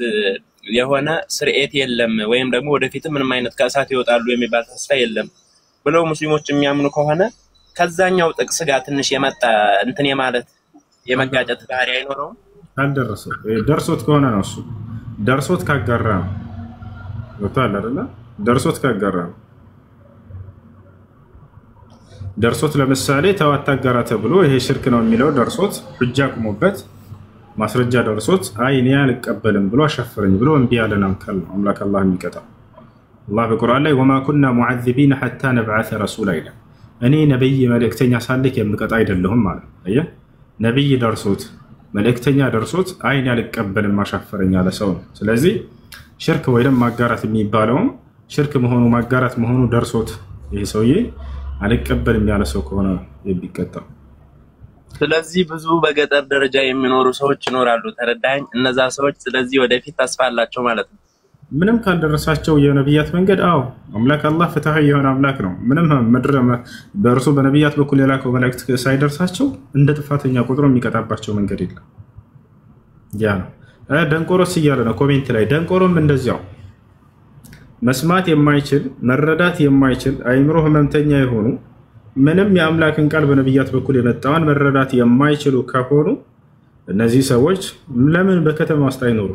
የሆነ ስርኤት የለም ወይም ደግሞ ወደፊት ምንም አይነት ከእሳት ይወጣሉ የሚባል ተስፋ የለም ብለው ሙስሊሞች የሚያምኑ ከሆነ ከዛኛው ጥቅስ ጋር ትንሽ የመጣ እንትን የማለት የመጋጨት ባህሪ አይኖረውም? አልደረሰው ደርሶት ከሆነ ነው እሱ ደርሶት ካጋራ ነው ወጣላ አይደለ? ደርሶት ካጋራ ነው ደርሶት ለምሳሌ ተዋታጋራ ተብሎ ይሄ ሽርክ ነው የሚለው ደርሶት ሁጃ ቆሞበት ማስረጃ ደርሶት አይ እኔ አልቀበልም ብሎ አሸፈረኝ ብሎ እንቢ ያለን አምላክ አላህ የሚቀጣ አላህ በቁርአን ላይ ወማ ኩና ሙዓዚቢን ሐታ ነብዓተ ረሱላ ይላል። እኔ ነብይ መልእክተኛ ሳልክ የምቀጣ አይደለሁም ማለት አየ ነብይ ደርሶት መልእክተኛ ደርሶት አይ እኔ አልቀበልም አሸፈረኝ ያለ ሰው ነው። ስለዚህ ሽርክ ወይም ማጋራት የሚባለው ሽርክ መሆኑ ማጋራት መሆኑ ደርሶት ይሄ ሰውዬ አልቀበልም ያለ ሰው ከሆነ የሚቀጣው። ስለዚህ ብዙ በገጠር ደረጃ የሚኖሩ ሰዎች ይኖራሉ ተረዳኝ። እነዛ ሰዎች ስለዚህ ወደፊት ተስፋ አላቸው ማለት ነው። ምንም ካልደረሳቸው የነብያት መንገድ አው አምላክ አላህ ፍትሃዊ የሆነ አምላክ ነው። ምንም ምድር በእርሱ በነብያት በኩል የላከው መልእክት ሳይደርሳቸው እንደ ጥፋተኛ ቁጥሩ የሚቀጣባቸው መንገድ የለም። ያ ነው ደንቆሮስ እያለ ነው ኮሜንት ላይ ደንቆሮም እንደዚያው መስማት የማይችል መረዳት የማይችል አይምሮ ህመምተኛ የሆኑ ምንም የአምላክን ቃል በነብያት በኩል የመጣውን መረዳት የማይችሉ ከሆኑ እነዚህ ሰዎች ለምን በከተማ ውስጥ አይኖሩ?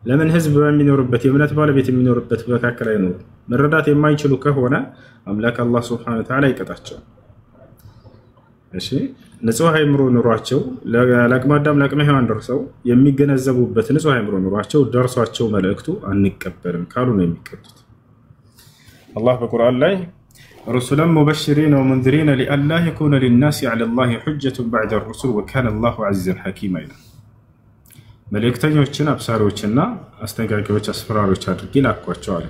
ለምን ህዝብ በሚኖርበት የእምነት ባለቤት የሚኖርበት መካከል አይኖሩ? መረዳት የማይችሉ ከሆነ አምላክ አላህ Subhanahu Wa Ta'ala ይቀጣቸው። እሺ ንጹህ አይምሮ ኑሯቸው ለአቅመ አዳም ለአቅመ ሔዋን ደርሰው የሚገነዘቡበት ንጹህ አይምሮ ኑሯቸው ደርሷቸው መልእክቱ አንቀበልም ካሉ ነው የሚቀጡት። አላህ በቁርአን ላይ رسلا مبشرين ومنذرين لئلا يكون للناس على الله حجة بعد الرسل وكان الله عزيزا حكيما ይላል። መልእክተኞችን አብሳሪዎችና አስጠንቃቂዎች አስፈራሪዎች አድርጌ ላኳቸዋል።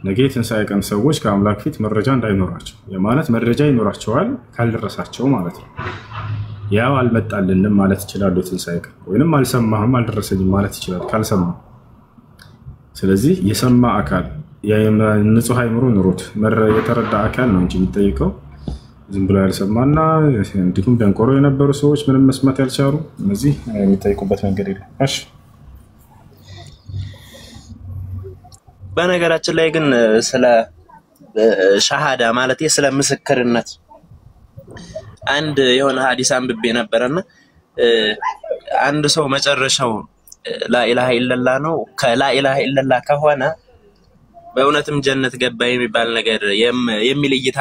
ነገ ትንሣኤ ቀን ሰዎች ከአምላክ ፊት መረጃ እንዳይኖራቸው የማለት መረጃ ይኖራቸዋል ካልደረሳቸው ማለት ነው። ያው አልመጣልንም ማለት ይችላል ትንሣኤ ቀን ወይንም አልሰማህም አልደረሰኝም ማለት ይችላል ካልሰማ። ስለዚህ የሰማ አካል ንጹህ አይምሮ ኑሮት የተረዳ አካል ነው እንጂ የሚጠይቀው ዝም ብሎ ያልሰማና እንዲሁም ደንቆሮ የነበሩ ሰዎች ምንም መስማት ያልቻሉ እነዚህ የሚጠይቁበት መንገድ የለም። እሺ በነገራችን ላይ ግን ስለ ሻሃዳ ማለት ስለ ምስክርነት አንድ የሆነ ሐዲስ አንብቤ ነበርና አንድ ሰው መጨረሻው ላኢላሃ ኢላላህ ነው ከላኢላሃ ኢላላህ ከሆነ በእውነትም ጀነት ገባ የሚባል ነገር የሚል እይታ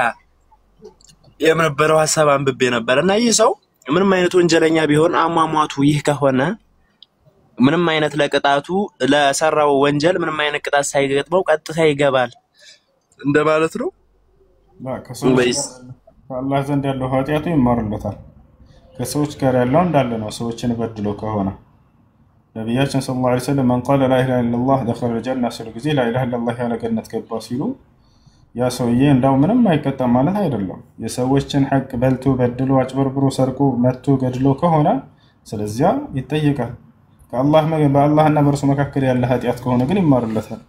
የነበረው ሐሳብ አንብቤ ነበርና ይህ ሰው ምንም አይነት ወንጀለኛ ቢሆን አሟሟቱ ይህ ከሆነ ምንም አይነት ለቅጣቱ ለሰራው ወንጀል ምንም አይነት ቅጣት ሳይገጥመው ቀጥታ ይገባል እንደማለት ነው። አላህ ዘንድ ያለው ኃጢአቱ ይማርለታል። ከሰዎች ጋር ያለው እንዳለ ነው። ሰዎችን በድሎ ከሆነ ነብያችን ሰለላሁ ዐለይሂ ወሰለም من قال لا اله الا الله دخل الجنه ሲሉ ጊዜ لا اله الا الله ያለ ገነት ገባ ሲሉ ያ ሰውዬ እንዳው ምንም አይቀጣም ማለት አይደለም። የሰዎችን ሐቅ በልቶ በድሎ አጭበርብሮ ሰርቆ መጥቶ ገድሎ ከሆነ ስለዚያ ይጠየቃል። በአላህና በእርሱ መካከል ያለ ኃጢአት ከሆነ ግን ይማርለታል።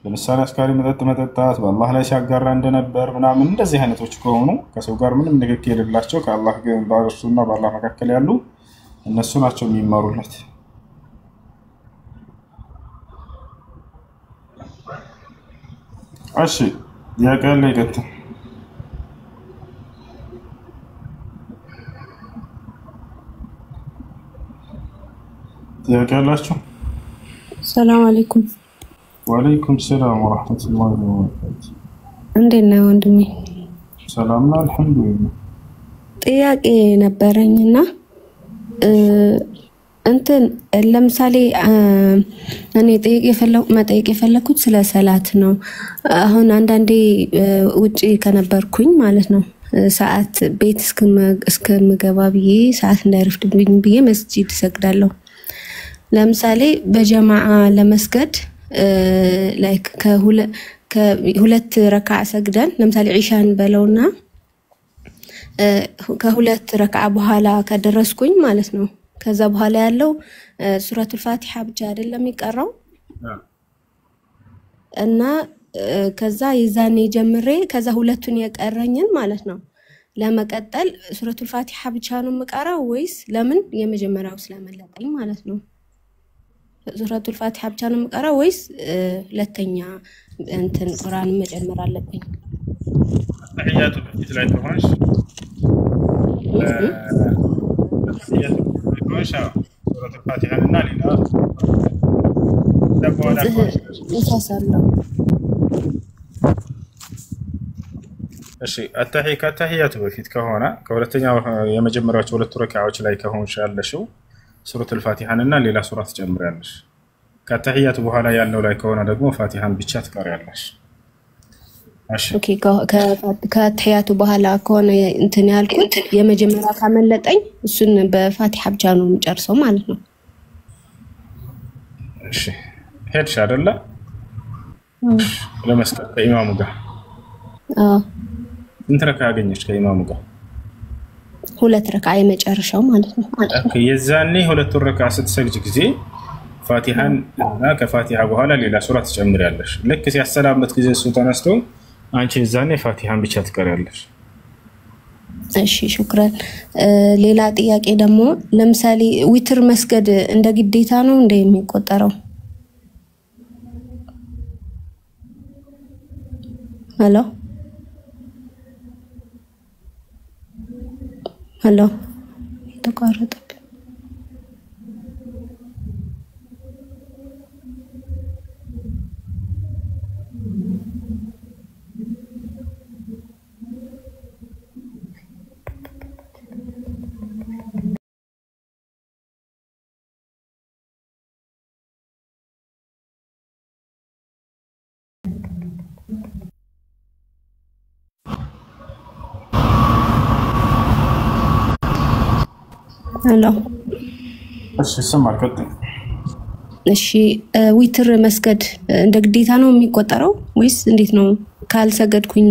ለምሳሌ አስካሪ መጠጥ መጠጣት በአላህ ላይ ሲያጋራ እንደነበር ምናምን እንደዚህ አይነቶች ከሆኑ ከሰው ጋር ምንም ንክኪ የሌላቸው ከአላህ ጋር በእርሱና በአላህ መካከል ያሉ እነሱ ናቸው የሚማሩለት። እሺ ያቀለ ይቀጥል። ጥያቄ አላችሁ? ሰላም አለይኩም። ወአለይኩም ሰላም ወራህመቱላሂ ወበረካቱ። እንዴት ነህ ወንድሜ? ሰላም ነው አልሐምዱሊላህ። ጥያቄ ነበረኝና እንትን ለምሳሌ እኔ መጠየቅ የፈለኩት ስለ ሰላት ነው። አሁን አንዳንዴ ውጪ ከነበርኩኝ ማለት ነው ሰዓት ቤት እስከምገባ ብዬ ሰዓት እንዳይረፍድብኝ ብዬ መስጂድ እሰግዳለሁ። ለምሳሌ በጀማዓ ለመስገድ ላይክ ከሁለት ረካዓ ሰግደን ለምሳሌ ዒሻን በለውና ከሁለት ረካዓ በኋላ ከደረስኩኝ ማለት ነው ከዛ በኋላ ያለው ሱረቱል ፋቲሃ ብቻ አይደለም የሚቀራው እና ከዛ ይዛኔ ጀምሬ ከዛ ሁለቱን የቀረኝን ማለት ነው ለመቀጠል ሱረቱል ፋቲሃ ብቻ ነው የምቀራው ወይስ ለምን የመጀመሪያው ስለመለጠኝ ማለት ነው ሱረቱል ፋቲሃ ብቻ ነው የምቀራው ወይስ ሁለተኛ እንትን ቁርአን መጨመር አለብኝ? ተህያቱ በፊት ላይ ከሆነሽ ሱረቱል ፋቲሃ እና ሌላ ተባላ ይፈሳለሁ። እሺ አተህያቱ በፊት ከሆነ ከሁለተኛው የመጀመሪያው ሁለት ረካዓዎች ላይ ከሆንሽ ያለሽው ሱረቱል ፋቲሃን እና ሌላ ሱራ ትጨምሪያለሽ። ከተህያቱ በኋላ ያለው ላይ ከሆነ ደግሞ ፋቲሃን ብቻ ትቀሪያለሽ። እሺ ኦኬ ከተህያቱ በኋላ ከሆነ እንትን ያልኩት የመጀመሪያ ካመለጠኝ እሱን በፋቲሃ ብቻ ነው የምጨርሰው ማለት ነው። እሺ ሄድሽ አይደለ? ለመስቀል ከኢማሙ ጋር እንት ረካ ያገኘሽ ከኢማሙ ጋር ሁለት ረካ የመጨረሻው ማለት ነው። ኦኬ የዛኔ ሁለት ረካ ስትሰግጂ ጊዜ ፋቲሃን እና ከፋቲሃ በኋላ ሌላ ሱራ ትጨምሪያለሽ። ልክ ሲያሰላምት ጊዜ እሱ ተነስቶ አንቺ የዛኔ ፋቲሃን ብቻ ትቀሪያለሽ። እሺ ሹክራን። ሌላ ጥያቄ ደግሞ ለምሳሌ ዊትር መስገድ እንደ ግዴታ ነው እንደ የሚቆጠረው? ሄሎ ሄሎ ተቋረጠ። ሄሎ እሺ ሰማል ቀጥል። እሺ ዊትር መስገድ እንደ ግዴታ ነው የሚቆጠረው ወይስ እንዴት ነው? ካልሰገድኩኝ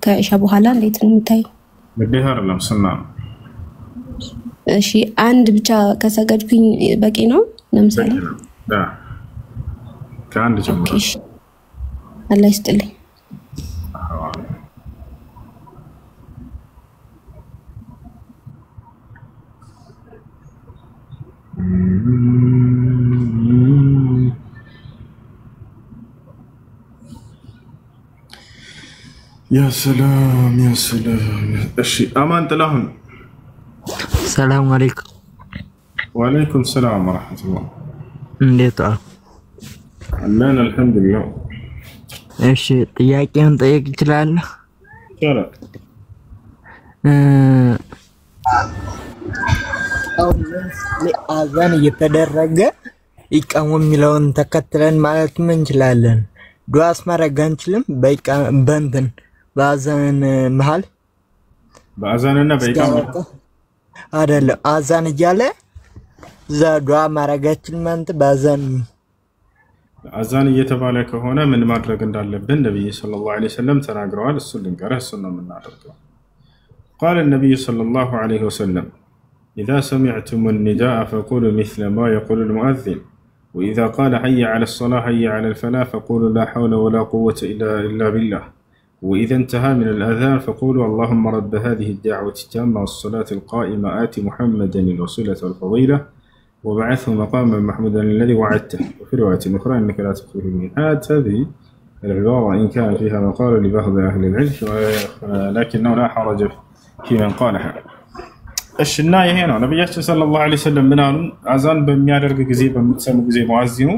ከኢሻ በኋላ እንዴት ነው የምታየው? ግዴታ አይደለም ሱና ነው። እሺ አንድ ብቻ ከሰገድኩኝ በቂ ነው ለምሳሌ? ከአንድ ጀምሮ እሺ አላህ ይስጥልኝ። يا سلام يا سلام. እሺ አማን ጥላሁን ሰላም አለይኩም። ወአለይኩም ሰላም ወራህመቱላህ። እንዴት አሉ? አለን አልሐምዱሊላህ። እሺ ጥያቄውን ጠይቅ ይችላል? ይችላል። አሁን አዛን እየተደረገ ይቀሙ የሚለውን ተከትለን ማለት ምን እንችላለን? ዱዓስ ማድረግ አንችልም? በእንትን በአዛን መሃል በአዛንና በኢቃማ አይደለም አዛን እያለ እዛ ዱዓ ማድረጋችን ማለት በአዛን አዛን እየተባለ ከሆነ ምን ማድረግ እንዳለብን ነብዩ ሰለላሁ ዐለይሂ ወሰለም ተናግረዋል። እሱ ልንገርህ እሱ ነው የምናደርገው። قال النبي صلى الله عليه وسلم إذا سمعتم النداء فقولوا مثل ما يقول المؤذن وإذا قال حي على الصلاة حي على الفلاح فقولوا لا حول ولا قوة إلا بالله وإذا انتهى من الأذان فقولوا اللهم رب هذه الدعوة التامة والصلاة القائمة آت محمدا الوسيلة والفضيلة وبعثه مقاما محمودا الذي وعدته. وفي رواية أخرى إنك لا تخفيه الميعاد. هذه العبارة إن كان فيها مقال لبعض أهل العلم لكنه لا حرج في من قالها. እሺ እና ይሄ ነው ነብያችን ሰለላሁ ዐለይሂ ወሰለም ምን አሉ? አዛን በሚያደርግ ጊዜ በምትሰሙ ጊዜ ሙአዚኑ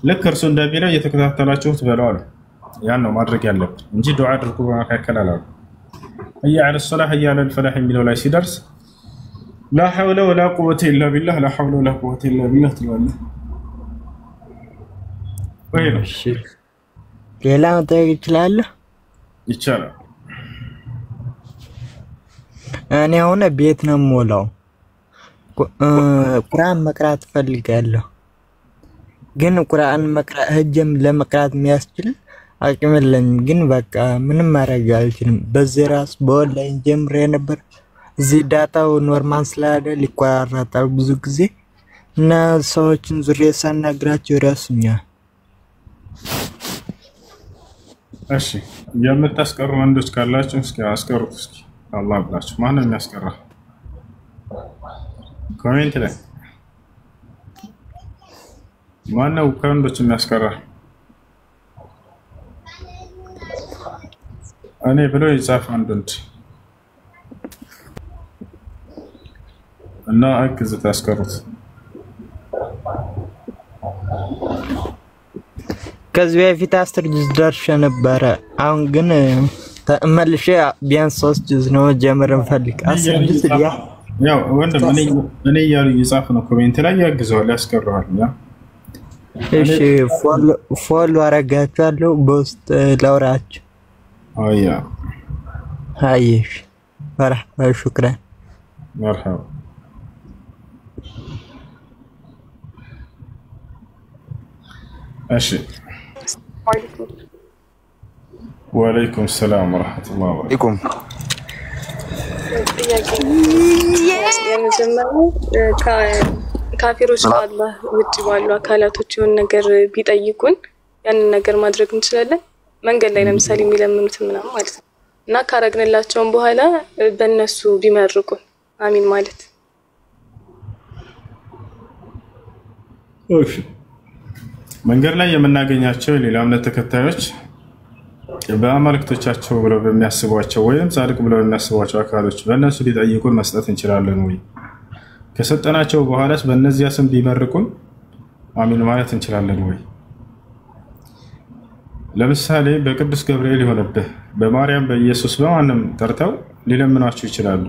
ልክ እርሱ እንደሚለው እየተከታተላችሁት በለው አሉ። ያን ነው ማድረግ ያለብን እንጂ ዱዓ አድርጉ በመካከል አላሉ። ህያ ዐለ ሶላህ ህያ ዐለል ፈላህ የሚለው ላይ ሲደርስ ላ ሐውለ ወላ ቁወተ ኢላ ቢላህ ላ ሐውለ ወላ ቁወተ ኢላ ቢላህ ትላለህ። ወይ ነው ሌላ መጠየቅ እችላለሁ? ይቻላል። እኔ አሁን ቤት ነው የምውለው። ቁርአን መቅራት ፈልጋለሁ፣ ግን ቁርአን ሄጄም ለመቅራት የሚያስችል አቅም የለኝም። ግን በቃ ምንም ማድረግ አልችልም። በዚህ ራሱ በኦንላይን ጀምሬ ነበር። እዚህ ዳታው ኖርማል ስላለ ሊቋረጣል ብዙ ጊዜ እና ሰዎችን ዙሪያ ሳናግራቸው ይረሱኛል። እሺ የምታስቀሩ ወንዶች ካላችሁ እስኪ አስቀሩት። እስኪ አላህ ብላችሁ ማን ነው የሚያስቀራ? ኮሜንት ላይ ማን ነው ከወንዶች የሚያስቀራ? እኔ ብሎ ይጻፍ አንድ ወንድ እና አግዝ ታስቀሩት። ከዚህ በፊት 10 ጁዝ ደርሼ ነበረ። አሁን ግን ተመልሼ ቢያንስ 3 ጁዝ ነው ጀምር እንፈልግ 10 ጁዝ ያው ወንድም እኔ እያሉ እየጻፉ ነው ኮሜንት ላይ ያግዘዋል፣ ያስቀረዋል። ያ እሺ ፎሎ አረጋችኋለሁ በውስጥ ላውራችሁ። አያ አይሽ መርሐባ ሹክራን መርሐባ እሺ ወአለይኩም ሰላም ወራህመቱላሂ ወበረካቱሁ። የመጀመሪያው ካፊሮች ከአላህ ውጭ ባሉ አካላቶች የሆነ ነገር ቢጠይቁን ያንን ነገር ማድረግ እንችላለን። መንገድ ላይ ለምሳሌ የሚለምኑትን ምናምን ማለት ነው እና ካረግንላቸውም በኋላ በእነሱ ቢመርቁን አሚን ማለት። እሺ መንገድ ላይ የምናገኛቸው የሌላ እምነት ተከታዮች በአማልክቶቻቸው ብለው በሚያስቧቸው ወይም ጻድቅ ብለው በሚያስቧቸው አካሎች በእነሱ ሊጠይቁን መስጠት እንችላለን ወይ? ከሰጠናቸው በኋላስ በእነዚያ ስም ቢመርቁን አሚን ማለት እንችላለን ወይ? ለምሳሌ በቅዱስ ገብርኤል ይሆንብህ፣ በማርያም በኢየሱስ በማንም ጠርተው ሊለምኗቸው ይችላሉ።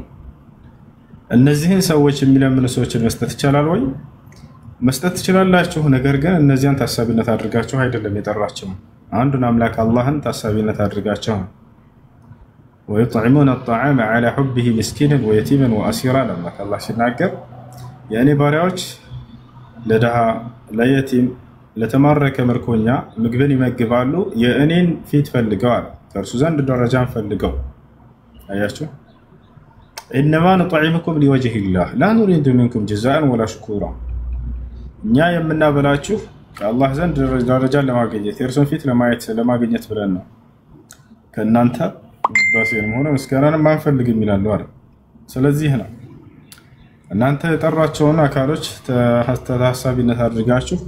እነዚህን ሰዎች የሚለምኑ ሰዎችን መስጠት ይቻላል ወይ? መስጠት ትችላላችሁ። ነገር ግን እነዚያን ታሳቢነት አድርጋችሁ አይደለም የጠራቸው፣ አንዱን አምላክ አላህን ታሳቢነት አድርጋቸው። ወይطعمون الطعام على حبه مسكينا ويتيما واسيرا ለማለት አላህ ሲናገር የኔ ባሪያዎች ለደሃ ለየቲም ለተማረከ ምርኮኛ ምግብን ይመግባሉ የእኔን ፊት ፈልገዋል፣ ከእርሱ ዘንድ ደረጃን ፈልገው። አያችሁ انما نطعمكم لوجه الله لا نريد منكم جزاء ولا شكورا። እኛ የምናበላችሁ ከአላህ ዘንድ ደረጃን ለማግኘት የእርሱን ፊት ለማግኘት ብለን ነው። ከእናንተ ባሲርም ሆነ ምስጋናንም አንፈልግም ይላሉ አይደል? ስለዚህ ነው እናንተ የጠራቸውን አካሎች ታሳቢነት አድርጋችሁ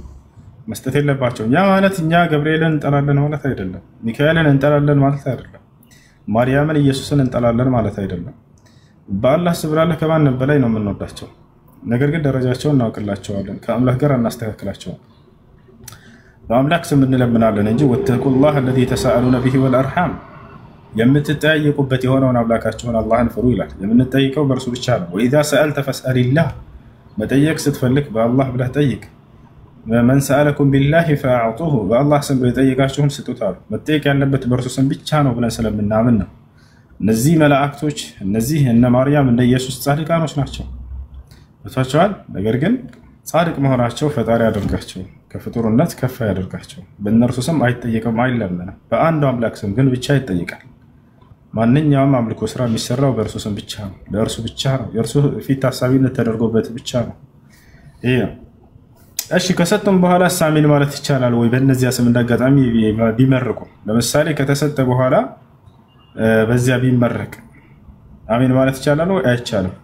መስጠት የለባቸውም። ያ ማለት እኛ ገብርኤልን እንጠላለን ማለት አይደለም፣ ሚካኤልን እንጠላለን ማለት አይደለም፣ ማርያምን ኢየሱስን እንጠላለን ማለት አይደለም። በአላህ ስብራለህ ከማንም በላይ ነው የምንወዳቸው። ነገር ግን ደረጃቸውን እናውቅላቸዋለን፣ ከአምላክ ጋር እናስተካክላቸዋለን። በአምላክ ስም እንለምናለን እንጂ ወተቁላህ الذي تساءلون به والارحام የምትጠያየቁበት የሆነውን አምላካችሁን አላህን ፍሩ ይላል። የምንጠይቀው በእርሱ ብቻ ነው። وإذا سألت فاسأل الله መጠየቅ ስትፈልግ በአላህ ብለህ ጠይቅ። من سألكم بالله فأعطوه በአላህ ስም የጠየቃችሁን ስጡት አሉ። መጠየቅ ያለበት በእርሱ ስም ብቻ ነው ብለን ስለምናምን ነው። እነዚህ መላእክቶች እነዚህ እነ ማርያም እነ ኢየሱስ ጻድቃኖች ናቸው ወታቸዋል። ነገር ግን ጻድቅ መሆናቸው ፈጣሪ ያደርጋቸው፣ ከፍጡርነት ከፍ ያደርጋቸው። በእነርሱ ስም አይጠየቅም አይለመንም፣ በአንዱ አምላክ ስም ግን ብቻ ይጠይቃል። ማንኛውም አምልኮ ስራ የሚሰራው በእርሱ ስም ብቻ ነው፣ ለእርሱ ብቻ ነው፣ የእርሱ ፊት ታሳቢነት ተደርጎበት ብቻ ነው። ይሄ እሺ ከሰጠን በኋላ አሚን ማለት ይቻላል ወይ? በእነዚያ ስም እንዳጋጣሚ ቢመርቁ ለምሳሌ ከተሰጠ በኋላ በዚያ ቢመረቅ አሚን ማለት ይቻላል ወይ? አይቻልም፣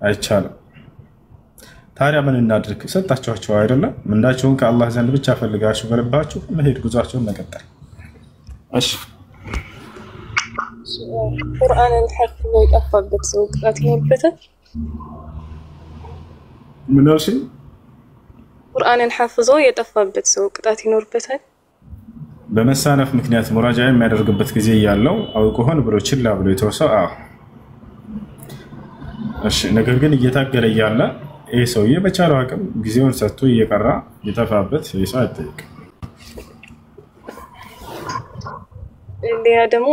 አይቻልም። ታዲያ ምን እናድርግ? ሰጣችኋቸው አይደለም? ምንዳችሁን ከአላህ ዘንድ ብቻ ፈልጋችሁ በልባችሁ መሄድ፣ ጉዟቸውን መቀጠል። እሺ ቁርአንን ሐፍዞ የጠፋበት ሰው ቅጣት ይኖርበታል? ምን አልሽኝ? ቁርአንን ሐፍዞ የጠፋበት ሰው ቅጣት ይኖርበታል? በመሳነፍ ምክንያት ሙራጃ የሚያደርግበት ጊዜ ያለው አውቆ ሆን ብሎ ችላ ብሎ የተወሰው እሺ። ነገር ግን እየታገለ እያለ ይሄ ሰውዬ በቻለው አቅም ጊዜውን ሰጥቶ እየቀራ የጠፋበት ይሄ ሰው አይጠየቅም። ሌላ ደግሞ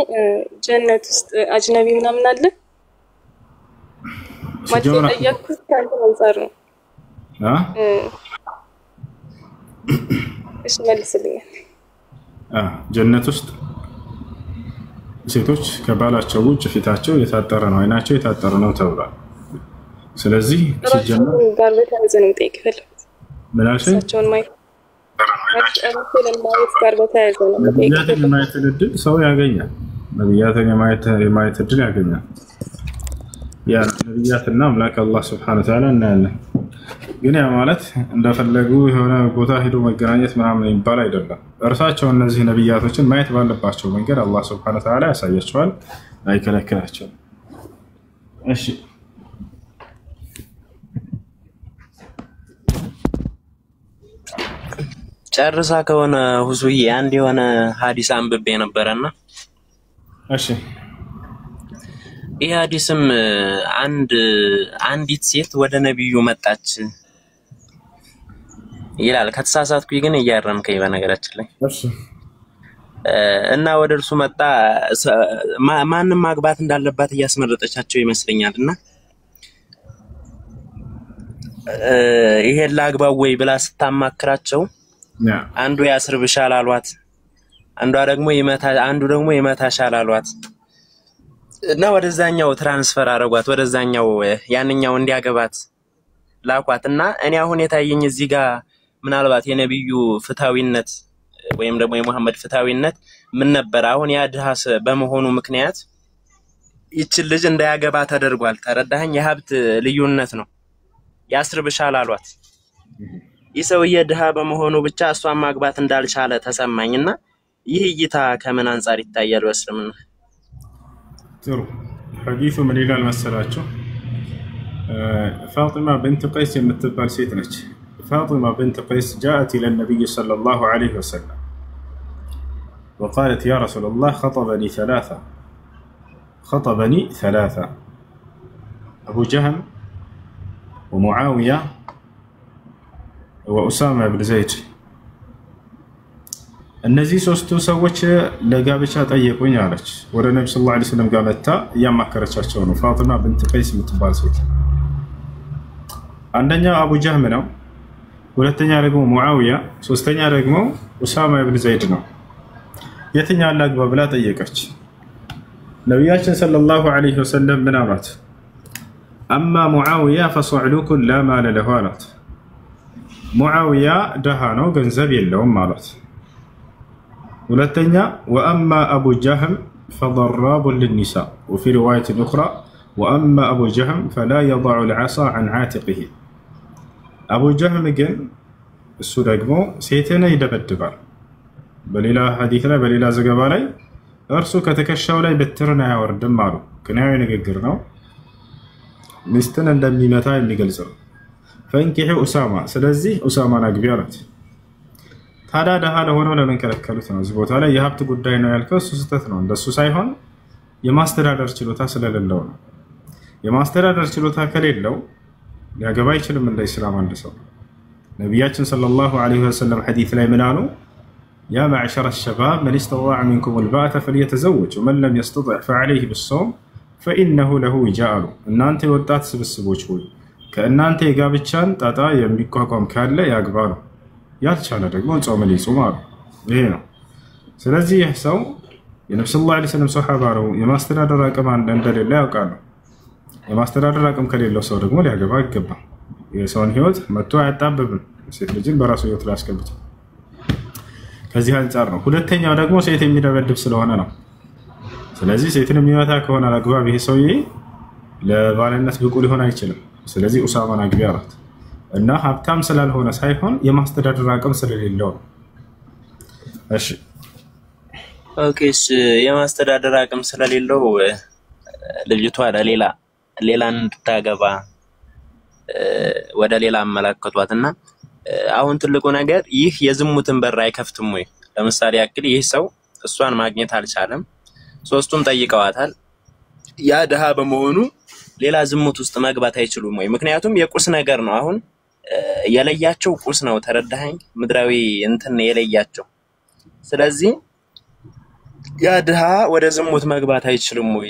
ጀነት ውስጥ አጅነቢ ምናምን አለ ማለት የጠየቅኩት ከአንተ አንፃር ነው። እሺ መልስልኝ። ጀነት ውስጥ ሴቶች ከባላቸው ውጭ ፊታቸው የታጠረ ነው፣ አይናቸው የታጠረ ነው ተብሏል። ስለዚህ ሲጀመር ጋር በተያያዘ ነው የምጠይቅ የፈለኩት። ምን አልሽኝ? እሳቸውን ማየት ጋር በተያያዘ ነው የምጠይቅ ነቢያትን የማየት እድል ሰው ያገኛል። ነቢያትን የማየት እድል ያገኛል። ያ ነቢያትና አምላክ አላህ ሱብሓነሁ ወተዓላ እናያለን። ግን ያ ማለት እንደፈለጉ የሆነ ቦታ ሄዶ መገናኘት ምናምን ይባል አይደለም። እርሳቸው እነዚህ ነቢያቶችን ማየት ባለባቸው መንገድ አላህ ሱብሓነሁ ወተዓላ ያሳያቸዋል፣ አይከለክላቸውም። እሺ ጨርሳ ከሆነ ሁሱዬ አንድ የሆነ ሐዲስ አንብቤ ነበርና እሺ ይህ ሐዲስም አንዲት ሴት ወደ ነብዩ መጣች ይላል። ከተሳሳትኩኝ ግን እያረምከኝ በነገራችን ላይ እሺ። እና ወደ እርሱ መጣ ማንንም ማግባት እንዳለባት እያስመረጠቻቸው ይመስለኛልና ይሄን ላግባው ወይ ብላ ስታማክራቸው አንዱ ያስርብሻል አሏት፣ አንዱ ደግሞ ይመታሻል አሏት እና ወደዛኛው ትራንስፈር አረጓት፣ ወደዛኛው ያንኛው እንዲያገባት ላኳትና እኔ አሁን የታየኝ እዚህ ጋር ምናልባት የነብዩ ፍታዊነት ወይም ደግሞ የሙሐመድ ፍታዊነት ምን ነበር? አሁን ያ ድሃ በመሆኑ ምክንያት ይችል ልጅ እንዳያገባ ተደርጓል። ተረዳኸኝ? የሀብት ልዩነት ነው። ያስርብሻል አሏት። ይሰውዬ ድሃ በመሆኑ ብቻ እሷን ማግባት እንዳልቻለ ተሰማኝና ይህ እይታ ከምን አንፃር ይታያል በእስልምና? ጥሩ ሐዲሱ ምን ይላል መሰላችሁ? ፋጢማ ብንት ቀይስ የምትባል ሴት ነች። فاطمة بنت قيس جاءت إلى النبي صلى الله عليه وسلم وقالت يا رسول الله خطبني ثلاثة أبو جهم ومعاوية وأسامة بن زيد እነዚህ ሶስቱ ሰዎች ለጋብቻ ጠየቁኝ አለች። ወደ ነብዩ ሰለላሁ ዐለይሂ ወሰለም ጋር መጣ ያማከረቻቸው ነው ፋጢማ ብንት ቀይስ የምትባል ሴት። አንደኛው አቡ ጀህም ነው፣ ሁለተኛ ደግሞ ሙዓዊያ፣ ሶስተኛ ደግሞ ኡሳማ ኢብኑ ዘይድ ነው። የትኛው ላግባ ብላ ጠየቀች። ነብያችን ሰለላሁ ዐለይሂ ወሰለም ምን አሏት? አማ ሙዓዊያ ፈሰዕሉክ ላ ማለ ለሁ አሏት። ሙዓዊያ ደሃ ነው፣ ገንዘብ የለውም አሏት። ሁለተኛ ወአማ አቡ ጀህም ፈضራቡ ልኒሳ ወፊ ሪዋየት ኡኽራ ወአማ አቡ ጀህም ፈላ የضع العصا عن عاتقه። አቡ ጀህም ግን እሱ ደግሞ ሴትን ይደበድባል። በሌላ ሐዲስ ላይ በሌላ ዘገባ ላይ እርሱ ከትከሻው ላይ በትርን አያወርድም አሉ። ክንያዊ ንግግር ነው፣ ሚስትን እንደሚመታ የሚገልጽ ነው። ፈንኪሑ ኡሳማ፣ ስለዚህ ኡሳማን አግቢ አላት። ታዲያ ደሃ ለሆነው ለምን ከለከሉት ነው? እዚህ ቦታ ላይ የሀብት ጉዳይ ነው ያልከው እሱ ስህተት ነው። እንደሱ ሳይሆን የማስተዳደር ችሎታ ስለሌለው ነው። የማስተዳደር ችሎታ ከሌለው ሊያገባ አይችልም እንደ ኢስላም አንድ ሰው። ነቢያችን ሰለላሁ ዐለይሂ ወሰለም ሐዲስ ላይ ምን አሉ? ያ መዕሸረ ሸባብ መን ኢስተጣዐ ሚንኩም አልባአተ ፈልየተዘወጅ ወመን ለም የስተጢዕ ፈዐለይሂ ቢሶም ፈኢነሁ ለሁ ዊጃእ አሉ። እናንተ የወጣት ስብስቦች ሆይ ከእናንተ የጋብቻን ጣጣ የሚቋቋም ካለ ያግባ ነው፣ ያልቻለ ደግሞ ጾምን ይጹም አሉ። ይሄ ነው። ስለዚህ ይህ ሰው የነብዩ ሰለላሁ ዐለይሂ ወሰለም ሱሐባ ነው። የማስተዳደር አቅም እንደሌለ ያውቃሉ። የማስተዳደር አቅም ከሌለው ሰው ደግሞ ሊያገባ አይገባም። የሰውን ህይወት መጥቶ አያጣብብም። ሴት ልጅን በራሱ ህይወት ላይ አስገብቶ ከዚህ አንፃር ነው። ሁለተኛው ደግሞ ሴት የሚደበድብ ስለሆነ ነው። ስለዚህ ሴትን የሚመታ ከሆነ አግባብ ይሄ ሰውዬ ለባልነት ብቁ ሊሆን አይችልም። ስለዚህ ኡሳማን አግቢ አላት እና ሀብታም ስላልሆነ ሳይሆን የማስተዳደር አቅም ስለሌለው ነው። እሺ ኦኬስ የማስተዳደር አቅም ስለሌለው ልጅቷ ሌላ እንድታገባ ወደ ሌላ አመላከቷትና አሁን ትልቁ ነገር ይህ የዝሙትን በር አይከፍትም ወይ? ለምሳሌ ያክል ይህ ሰው እሷን ማግኘት አልቻለም፣ ሶስቱም ጠይቀዋታል። ያ ድሃ በመሆኑ ሌላ ዝሙት ውስጥ መግባት አይችሉም ወይ? ምክንያቱም የቁስ ነገር ነው። አሁን የለያቸው ቁስ ነው። ተረዳኸኝ? ምድራዊ እንትን የለያቸው። ስለዚህ ያ ድሃ ወደ ዝሙት መግባት አይችልም ወይ?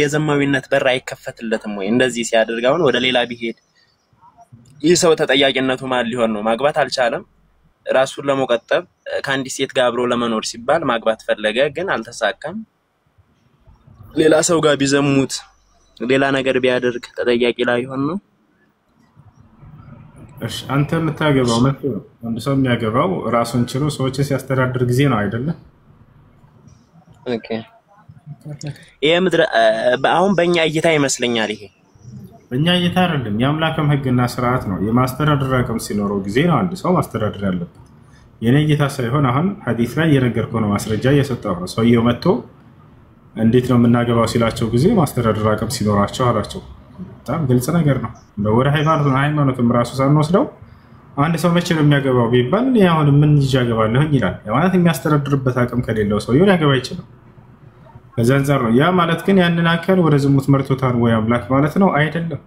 የዘማዊነት በር አይከፈትለትም ወይ? እንደዚህ ሲያደርግ አሁን ወደ ሌላ ቢሄድ ይህ ሰው ተጠያቂነቱ ማን ሊሆን ነው? ማግባት አልቻለም። ራሱን ለመቆጠብ ከአንዲት ሴት ጋር አብሮ ለመኖር ሲባል ማግባት ፈለገ፣ ግን አልተሳካም። ሌላ ሰው ጋር ቢዘሙት ሌላ ነገር ቢያደርግ ተጠያቂ ላይ ይሆን ነው? እሺ አንተ የምታገባው መጥቶ አንድ ሰው የሚያገባው ራሱን ችሎ ሰዎችን ሲያስተዳድር ጊዜ ነው አይደለ? ኦኬ ይሄ አሁን በእኛ እይታ ይመስለኛል። ይሄ በእኛ እይታ አይደለም፣ የአምላክም ህግና ስርዓት ነው። የማስተዳደር አቅም ሲኖረው ጊዜ ነው አንድ ሰው ማስተዳደር ያለበት። የኔ እይታ ሳይሆን አሁን ሐዲስ ላይ የነገርኩህ ነው፣ ማስረጃ እየሰጠሁ ነው። ሰውየው መጥቶ እንዴት ነው የምናገባው ሲላቸው ጊዜ ማስተዳደር አቅም ሲኖራቸው አላቸው። በጣም ግልጽ ነገር ነው። ወደ ሃይማኖትም ራሱ ሳንወስደው አንድ ሰው መቼ ነው የሚያገባው ቢባል አሁን ምን ይጃገባለሁኝ ይላል። ማለት የሚያስተዳድርበት አቅም ከሌለው ሰውየው ሊያገባ አይችልም። ከዛ አንፃር ነው። ያ ማለት ግን ያንን አካል ወደ ዝሙት መርቶታል ወይ አምላክ ማለት ነው? አይደለም፣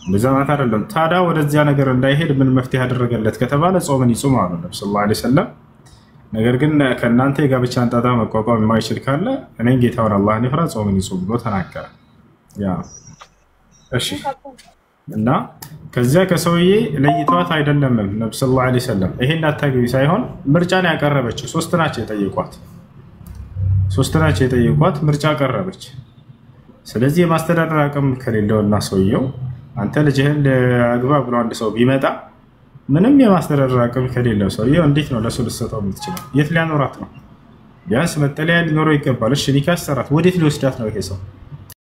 እንደዛ ማለት አይደለም። ታዲያ ወደዚያ ነገር እንዳይሄድ ምን መፍትሄ ያደረገለት ከተባለ ጾምን ይጾም አሉ ነብዩ ሰለላሁ ዐለይሂ ወሰለም። ነገር ግን ከእናንተ የጋብቻን ጣጣ መቋቋም የማይችል ካለ እኔን ጌታውን አላህን ይፍራ፣ ጾምን ይጾም ብሎ ተናገረ። ያ እሺ። እና ከዚያ ከሰውዬ ለይተዋት አይደለም ነብዩ ሰለላሁ ዐለይሂ ወሰለም ይሄን አታግቢ ሳይሆን ምርጫን ያቀረበችው ሶስት ናቸው የጠየቋት ምርጫ ቀረበች። ስለዚህ የማስተዳደር አቅም ከሌለውና ሰውየው አንተ ልጅህን አግባ ብሎ አንድ ሰው ቢመጣ ምንም የማስተዳደር አቅም ከሌለው ሰውየው እንዴት ነው ለሱ ልትሰጠው የምትችለው? የት ሊያኖራት ነው? ቢያንስ መጠለያ ሊኖረው ይገባል። እሺ ኒካህ ሰራት፣ ወዴት ሊወስዳት ነው ይሄ ሰው?